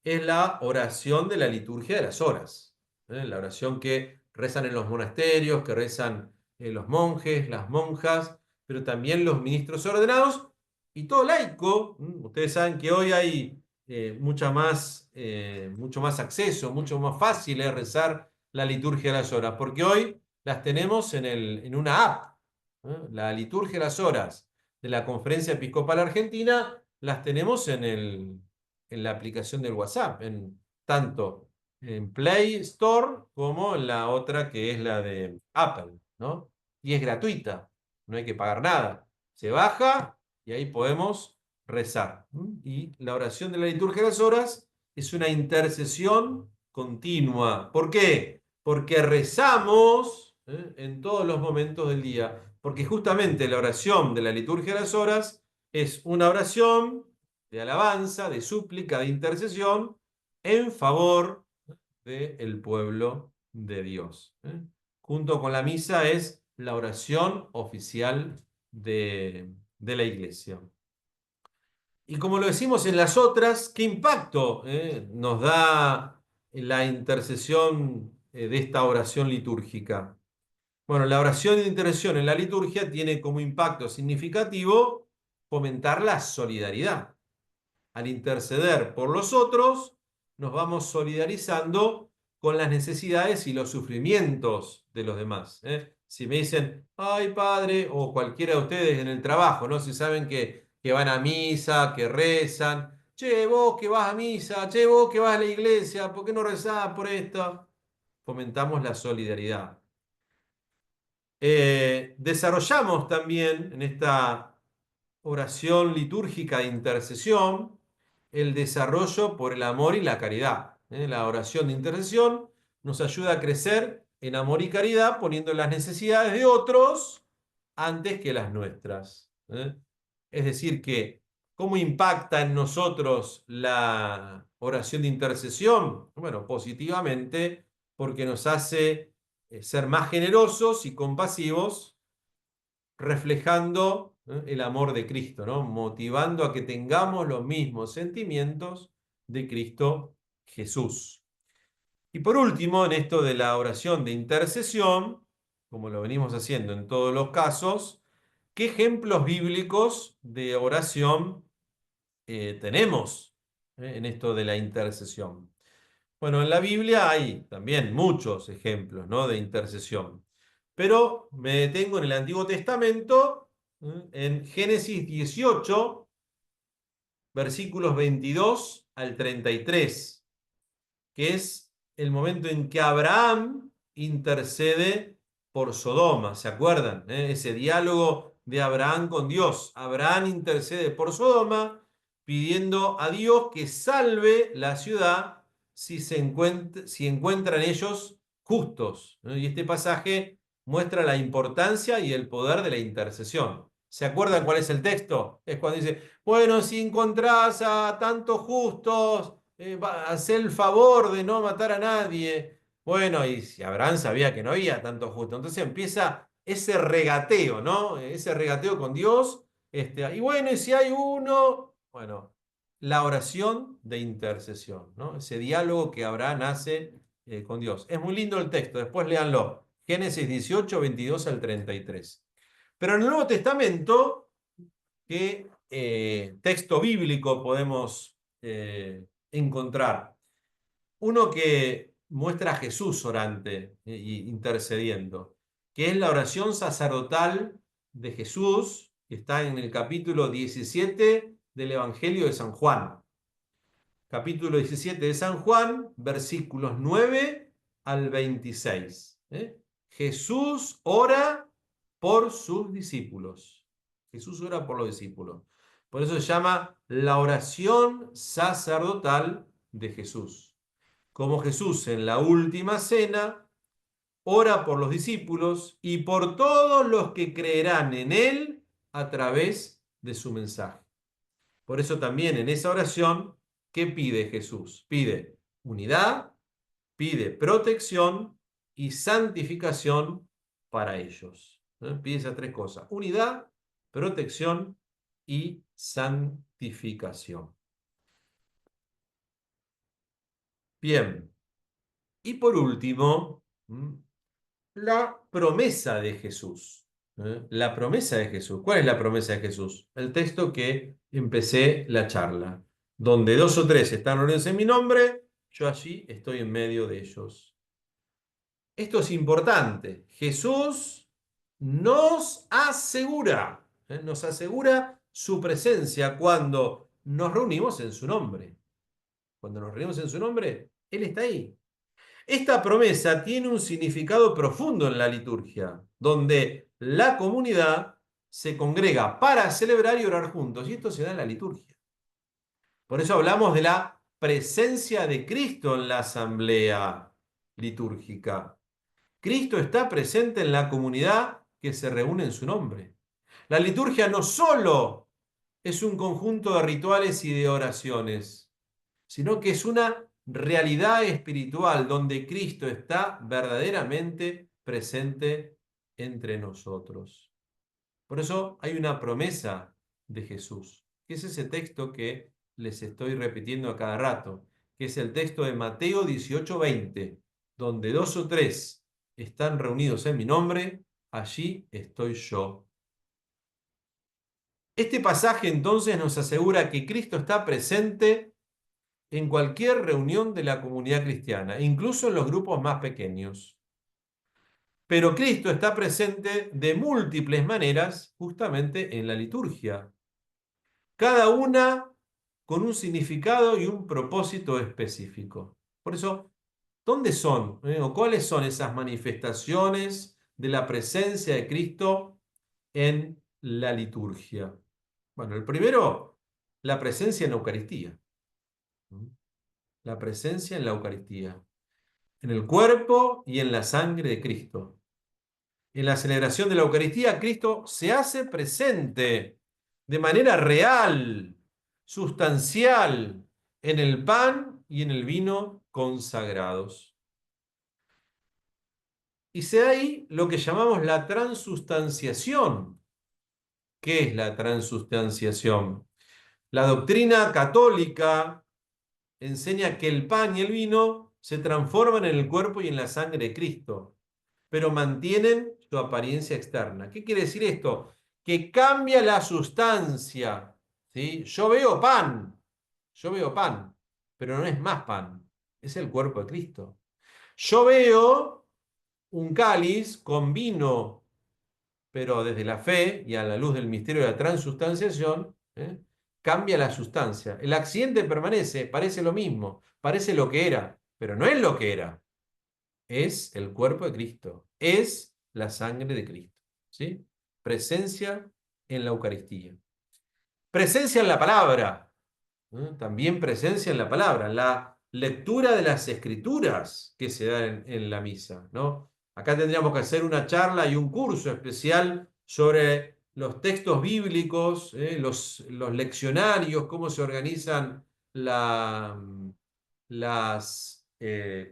es la oración de la liturgia de las horas. La oración que rezan en los monasterios, que rezan los monjes, las monjas, pero también los ministros ordenados y todo laico. Ustedes saben que hoy hay mucho más acceso, mucho más fácil es rezar la liturgia de las horas, porque hoy las tenemos en una app. La liturgia de las horas de la Conferencia Episcopal Argentina las tenemos en la aplicación del WhatsApp, tanto en Play Store como en la otra que es la de Apple, ¿no? Y es gratuita, no hay que pagar nada. Se baja y ahí podemos rezar. Y la oración de la liturgia de las horas es una intercesión continua. ¿Por qué? Porque rezamos en todos los momentos del día. Porque justamente la oración de la liturgia de las horas es una oración de alabanza, de súplica, de intercesión en favor del pueblo de Dios. Junto con la misa es la oración oficial de la iglesia. Y como lo decimos en las otras, ¿qué impacto nos da la intercesión de esta oración litúrgica? Bueno, la oración de intercesión en la liturgia tiene como impacto significativo fomentar la solidaridad. Al interceder por los otros, nos vamos solidarizando con las necesidades y los sufrimientos de los demás. Si me dicen, ay padre, o cualquiera de ustedes en el trabajo, ¿no? Si saben que van a misa, que rezan, che, vos que vas a misa, che, vos que vas a la iglesia, ¿por qué no rezás por esto? Fomentamos la solidaridad. Desarrollamos también en esta oración litúrgica de intercesión el desarrollo por el amor y la caridad. La oración de intercesión nos ayuda a crecer en amor y caridad poniendo las necesidades de otros antes que las nuestras. Es decir, que ¿cómo impacta en nosotros la oración de intercesión? Bueno, positivamente porque nos hace ser más generosos y compasivos, reflejando el amor de Cristo, ¿no? Motivando a que tengamos los mismos sentimientos de Cristo Jesús. Y por último, en esto de la oración de intercesión, como lo venimos haciendo en todos los casos, ¿qué ejemplos bíblicos de oración tenemos en esto de la intercesión? Bueno, en la Biblia hay también muchos ejemplos, ¿no?, de intercesión. Pero me detengo en el Antiguo Testamento, en Génesis 18, versículos 22 al 33, que es el momento en que Abraham intercede por Sodoma. ¿Se acuerdan? Ese diálogo de Abraham con Dios. Abraham intercede por Sodoma pidiendo a Dios que salve la ciudad si encuentran ellos justos. Y este pasaje muestra la importancia y el poder de la intercesión. ¿Se acuerdan cuál es el texto? Es cuando dice, bueno, si encontrás a tantos justos, hacé el favor de no matar a nadie. Bueno, y si Abraham sabía que no había tantos justos, entonces empieza ese regateo, ¿no? Ese regateo con Dios. Y bueno, y si hay uno, bueno, la oración de intercesión, ¿no? Ese diálogo que Abraham hace con Dios. Es muy lindo el texto, después léanlo. Génesis 18, 22 al 33. Pero en el Nuevo Testamento, ¿qué texto bíblico podemos encontrar? Uno que muestra a Jesús orante e intercediendo, que es la oración sacerdotal de Jesús, que está en el capítulo 17 del Evangelio de San Juan. Capítulo 17 de San Juan, versículos 9 al 26. Jesús ora por sus discípulos. Jesús ora por los discípulos. Por eso se llama la oración sacerdotal de Jesús. Como Jesús en la última cena ora por los discípulos y por todos los que creerán en Él a través de su mensaje. Por eso también en esa oración, ¿qué pide Jesús? Pide unidad, pide protección y santificación para ellos. Pide esas tres cosas: unidad, protección y santificación. Bien. Y por último, la promesa de Jesús. La promesa de Jesús. ¿Cuál es la promesa de Jesús? El texto que empecé la charla. Donde dos o tres están reunidos en mi nombre, yo allí estoy en medio de ellos. Esto es importante. Jesús nos asegura su presencia cuando nos reunimos en su nombre. Cuando nos reunimos en su nombre, Él está ahí. Esta promesa tiene un significado profundo en la liturgia, donde la comunidad se congrega para celebrar y orar juntos, y esto se da en la liturgia. Por eso hablamos de la presencia de Cristo en la asamblea litúrgica. Cristo está presente en la comunidad que se reúne en su nombre. La liturgia no solo es un conjunto de rituales y de oraciones, sino que es una realidad espiritual donde Cristo está verdaderamente presente entre nosotros. Por eso hay una promesa de Jesús, que es ese texto que les estoy repitiendo a cada rato, que es el texto de Mateo 18:20, donde dos o tres están reunidos en mi nombre, allí estoy yo. Este pasaje entonces nos asegura que Cristo está presente en cualquier reunión de la comunidad cristiana, incluso en los grupos más pequeños. Pero Cristo está presente de múltiples maneras justamente en la liturgia, cada una con un significado y un propósito específico. Por eso, ¿dónde son o cuáles son esas manifestaciones de la presencia de Cristo en la liturgia? Bueno, el primero, la presencia en la Eucaristía. La presencia en la Eucaristía, en el cuerpo y en la sangre de Cristo. En la celebración de la Eucaristía, Cristo se hace presente de manera real, sustancial, en el pan y en el vino consagrados. Y se da ahí lo que llamamos la transustanciación. ¿Qué es la transustanciación? La doctrina católica enseña que el pan y el vino se transforman en el cuerpo y en la sangre de Cristo, pero mantienen su apariencia externa. ¿Qué quiere decir esto? Que cambia la sustancia. ¿Sí? Yo veo pan, pero no es más pan, es el cuerpo de Cristo. Yo veo un cáliz con vino, pero desde la fe y a la luz del misterio de la transustanciación, cambia la sustancia. El accidente permanece, parece lo mismo, parece lo que era, pero no es lo que era. Es el cuerpo de Cristo, es la sangre de Cristo. ¿Sí? Presencia en la Eucaristía. Presencia en la palabra. También presencia en la palabra, la lectura de las Escrituras que se da en la misa, ¿no? Acá tendríamos que hacer una charla y un curso especial sobre los textos bíblicos, los leccionarios, cómo se organizan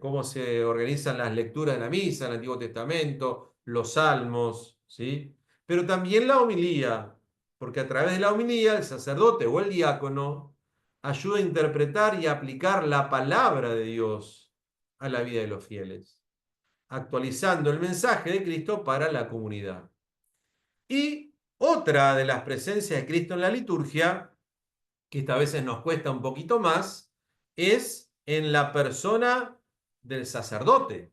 cómo se organizan las lecturas de la misa, el Antiguo Testamento, los salmos, ¿sí? Pero también la homilía, porque a través de la homilía el sacerdote o el diácono ayuda a interpretar y aplicar la palabra de Dios a la vida de los fieles, actualizando el mensaje de Cristo para la comunidad. Y otra de las presencias de Cristo en la liturgia, que esta a veces nos cuesta un poquito más, es en la persona del sacerdote,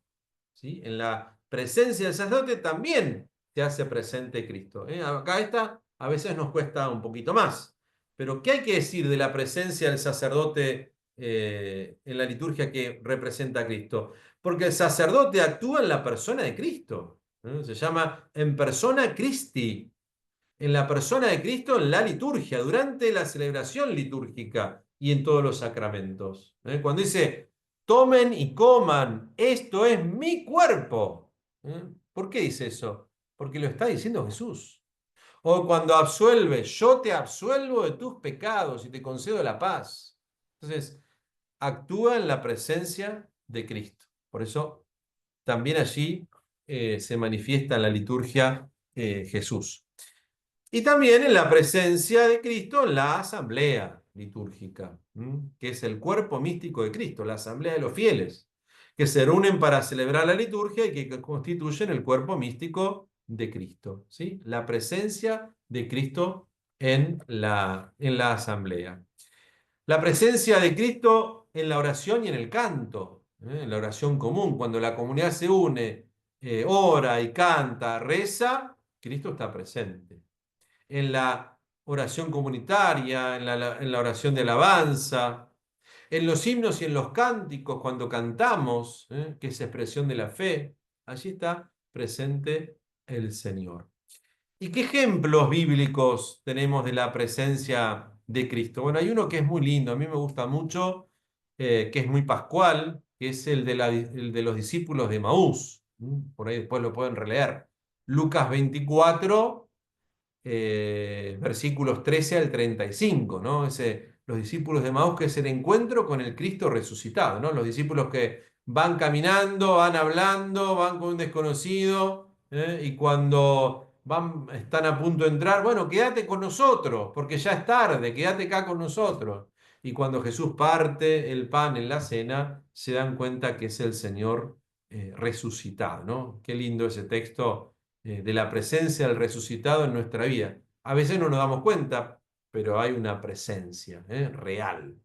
¿sí? En la presencia del sacerdote también se hace presente Cristo, ¿eh? Acá esta a veces nos cuesta un poquito más. Pero ¿qué hay que decir de la presencia del sacerdote en la liturgia que representa a Cristo? Porque el sacerdote actúa en la persona de Cristo, ¿eh? Se llama en persona Christi, en la persona de Cristo en la liturgia, durante la celebración litúrgica y en todos los sacramentos. Cuando dice, tomen y coman, esto es mi cuerpo. ¿Por qué dice eso? Porque lo está diciendo Jesús. O cuando absuelve, yo te absuelvo de tus pecados y te concedo la paz. Entonces, actúa en la presencia de Cristo. Por eso, también allí se manifiesta en la liturgia Jesús. Y también en la presencia de Cristo en la asamblea litúrgica, que es el cuerpo místico de Cristo, la asamblea de los fieles, que se reúnen para celebrar la liturgia y que constituyen el cuerpo místico de Cristo, ¿sí? La presencia de Cristo en la asamblea. La presencia de Cristo en la oración y en el canto, en la oración común, cuando la comunidad se une, ora y canta, reza, Cristo está presente en la oración comunitaria, en la oración de alabanza, en los himnos y en los cánticos, cuando cantamos, que es expresión de la fe, allí está presente el Señor. ¿Y qué ejemplos bíblicos tenemos de la presencia de Cristo? Bueno, hay uno que es muy lindo, a mí me gusta mucho, que es muy pascual, que es el de los discípulos de Maús. Por ahí después lo pueden releer. Lucas 24, versículos 13 al 35, ¿no? Los discípulos de Maús, que es el encuentro con el Cristo resucitado, ¿no? Los discípulos que van caminando, van hablando, van con un desconocido, y cuando están a punto de entrar, bueno, quédate con nosotros, porque ya es tarde, quédate acá con nosotros. Y cuando Jesús parte el pan en la cena, se dan cuenta que es el Señor resucitado, ¿no? Qué lindo ese texto de la presencia del resucitado en nuestra vida. A veces no nos damos cuenta, pero hay una presencia real.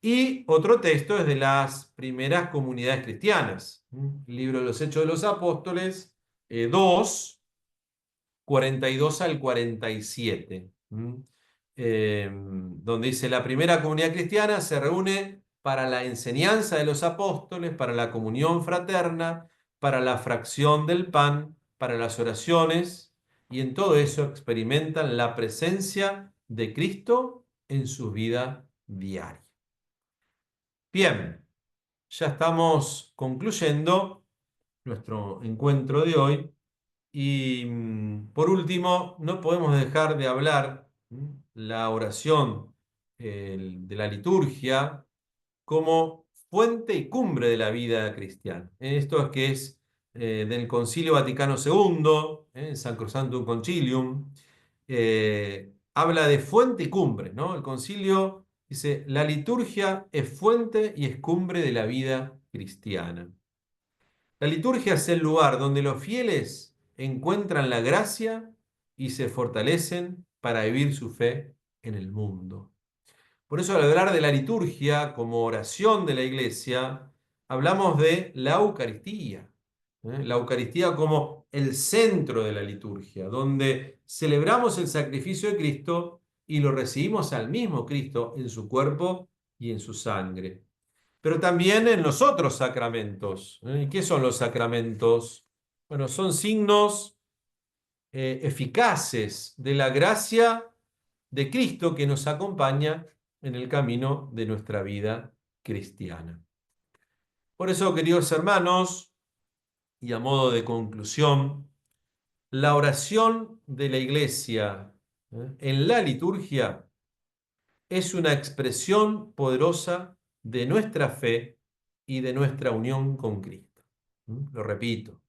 Y otro texto es de las primeras comunidades cristianas. El libro de los Hechos de los Apóstoles 2, 42 al 47. Donde dice, la primera comunidad cristiana se reúne para la enseñanza de los apóstoles, para la comunión fraterna, para la fracción del pan, para las oraciones, y en todo eso experimentan la presencia de Cristo en su vida diaria. Bien, ya estamos concluyendo nuestro encuentro de hoy. Y por último, no podemos dejar de hablar la oración de la liturgia como fuente y cumbre de la vida cristiana. Esto es que es del Concilio Vaticano II, Sacrosanctum Concilium, habla de fuente y cumbre, ¿no? El concilio dice, la liturgia es fuente y es cumbre de la vida cristiana. La liturgia es el lugar donde los fieles encuentran la gracia y se fortalecen para vivir su fe en el mundo. Por eso, al hablar de la liturgia como oración de la iglesia, hablamos de la Eucaristía. La Eucaristía como el centro de la liturgia, donde celebramos el sacrificio de Cristo y lo recibimos al mismo Cristo en su cuerpo y en su sangre. Pero también en los otros sacramentos. ¿Qué son los sacramentos? Bueno, son signos eficaces de la gracia de Cristo que nos acompaña en el camino de nuestra vida cristiana. Por eso, queridos hermanos, y a modo de conclusión, la oración de la Iglesia en la liturgia es una expresión poderosa de nuestra fe y de nuestra unión con Cristo. Lo repito,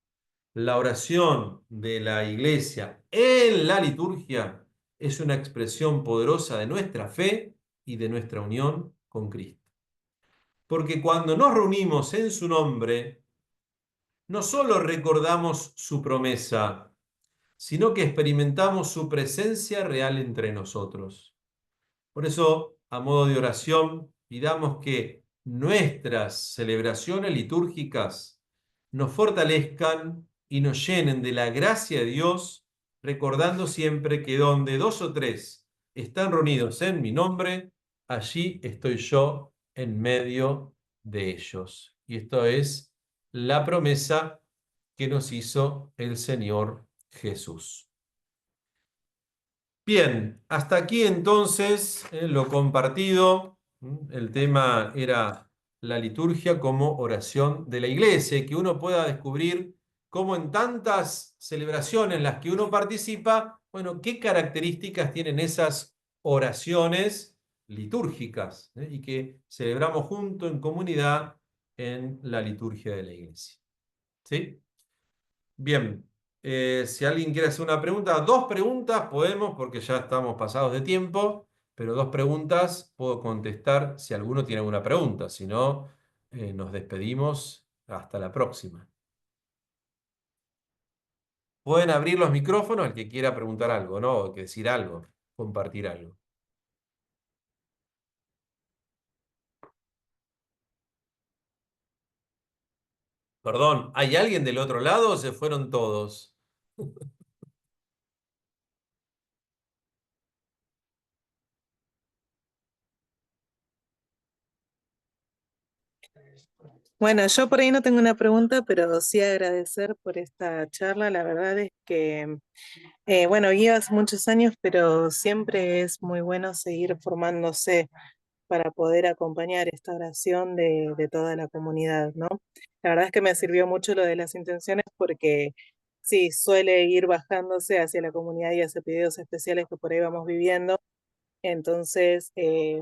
la oración de la Iglesia en la liturgia es una expresión poderosa de nuestra fe y de nuestra unión con Cristo. Porque cuando nos reunimos en su nombre, no solo recordamos su promesa, sino que experimentamos su presencia real entre nosotros. Por eso, a modo de oración, pidamos que nuestras celebraciones litúrgicas nos fortalezcan y nos llenen de la gracia de Dios, recordando siempre que donde dos o tres están reunidos en mi nombre, allí estoy yo en medio de ellos. Y esto es la promesa que nos hizo el Señor Jesús. Bien, hasta aquí entonces lo compartido. El tema era la liturgia como oración de la iglesia, y que uno pueda descubrir cómo en tantas celebraciones en las que uno participa, bueno, qué características tienen esas oraciones litúrgicas, y que celebramos juntos en comunidad en la liturgia de la iglesia. ¿Sí? Bien, si alguien quiere hacer una pregunta, dos preguntas podemos, porque ya estamos pasados de tiempo, pero dos preguntas puedo contestar si alguno tiene alguna pregunta. Si no, nos despedimos. Hasta la próxima. Pueden abrir los micrófonos el que quiera preguntar algo, ¿no? O que decir algo, compartir algo. Perdón, ¿hay alguien del otro lado o se fueron todos? Bueno, yo por ahí no tengo una pregunta, pero sí agradecer por esta charla. La verdad es que, bueno, guío hace muchos años, pero siempre es muy bueno seguir formándose para poder acompañar esta oración de toda la comunidad, ¿no? La verdad es que me sirvió mucho lo de las intenciones porque sí, suele ir bajándose hacia la comunidad y hacia pedidos especiales que por ahí vamos viviendo. Entonces,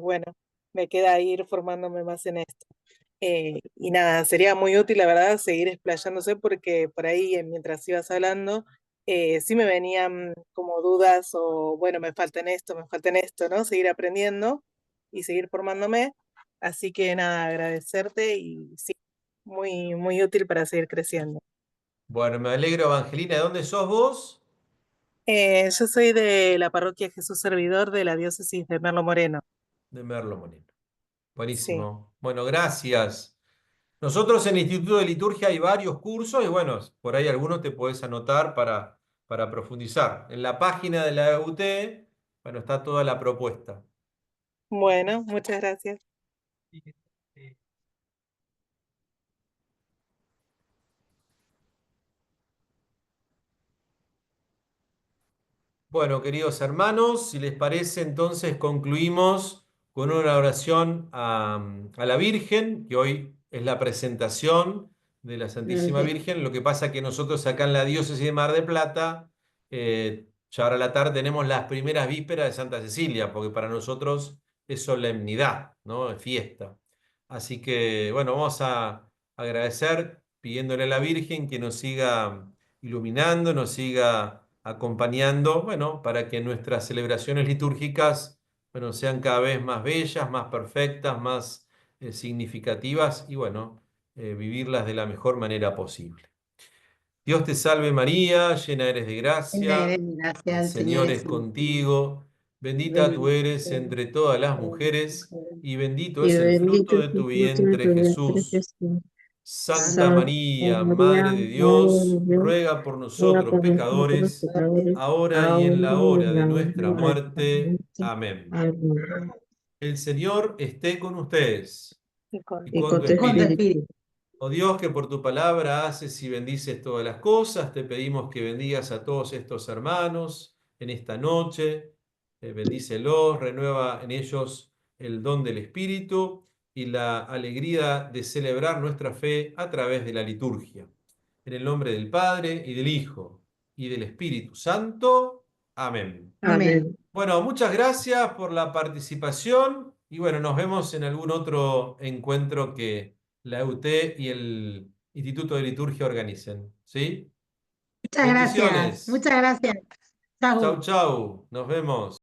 bueno, me queda ir formándome más en esto. Y nada, sería muy útil, la verdad, seguir explayándose porque por ahí, mientras ibas hablando, sí me venían como dudas o, bueno, me falta esto, ¿no? Seguir aprendiendo y seguir formándome. Así que nada, agradecerte y sí, muy, muy útil para seguir creciendo. Bueno, me alegro, Evangelina. ¿De dónde sos vos? Yo soy de la parroquia Jesús Servidor de la diócesis de Merlo Moreno. De Merlo Moreno. Sí, Buenísimo. Bueno, gracias. Nosotros en el Instituto de Liturgia hay varios cursos y bueno, por ahí algunos te podés anotar para profundizar. En la página de la UT, bueno, está toda la propuesta. bueno, muchas gracias. Bueno, queridos hermanos, si les parece, entonces concluimos con una oración a la Virgen, que hoy es la presentación de la Santísima Virgen. Lo que pasa que nosotros acá en la diócesis de Mar del Plata, ya ahora a la tarde tenemos las primeras vísperas de Santa Cecilia, porque para nosotros es solemnidad, ¿no? Es fiesta. Así que, bueno, vamos a agradecer pidiéndole a la Virgen que nos siga iluminando, nos siga acompañando, bueno, para que nuestras celebraciones litúrgicas, bueno, sean cada vez más bellas, más perfectas, más significativas y, bueno, vivirlas de la mejor manera posible. Dios te salve María, llena eres de gracia, el Gracias, el Señor Señor es es contigo. contigo, bendita tú Bendita eres entre todas las mujeres y bendito y es el bendito fruto es de el tu fruto de vientre tu vientre, Jesús. Jesús. Santa Santa María, María, Madre de Madre de Dios, Dios, ruega por ruega nosotros por nosotros los pecadores, pecadores, ahora y ahora en la y hora en de la nuestra hora de nuestra muerte. muerte. Amén. Amén. El Señor esté con ustedes Y con y Y con con tu tu espíritu. espíritu. Oh Dios, que por tu palabra haces y bendices todas las cosas, te pedimos que bendigas a todos estos hermanos en esta noche. Bendícelos, renueva en ellos el don del Espíritu y la alegría de celebrar nuestra fe a través de la liturgia. En el nombre del Padre y del Hijo y del Espíritu Santo. Amén. Amén. Bueno, muchas gracias por la participación y bueno, nos vemos en algún otro encuentro que la UT y el Instituto de Liturgia organicen. ¿Sí? Muchas gracias, Bendiciones. muchas gracias. Chau, Chau. chau. Nos vemos.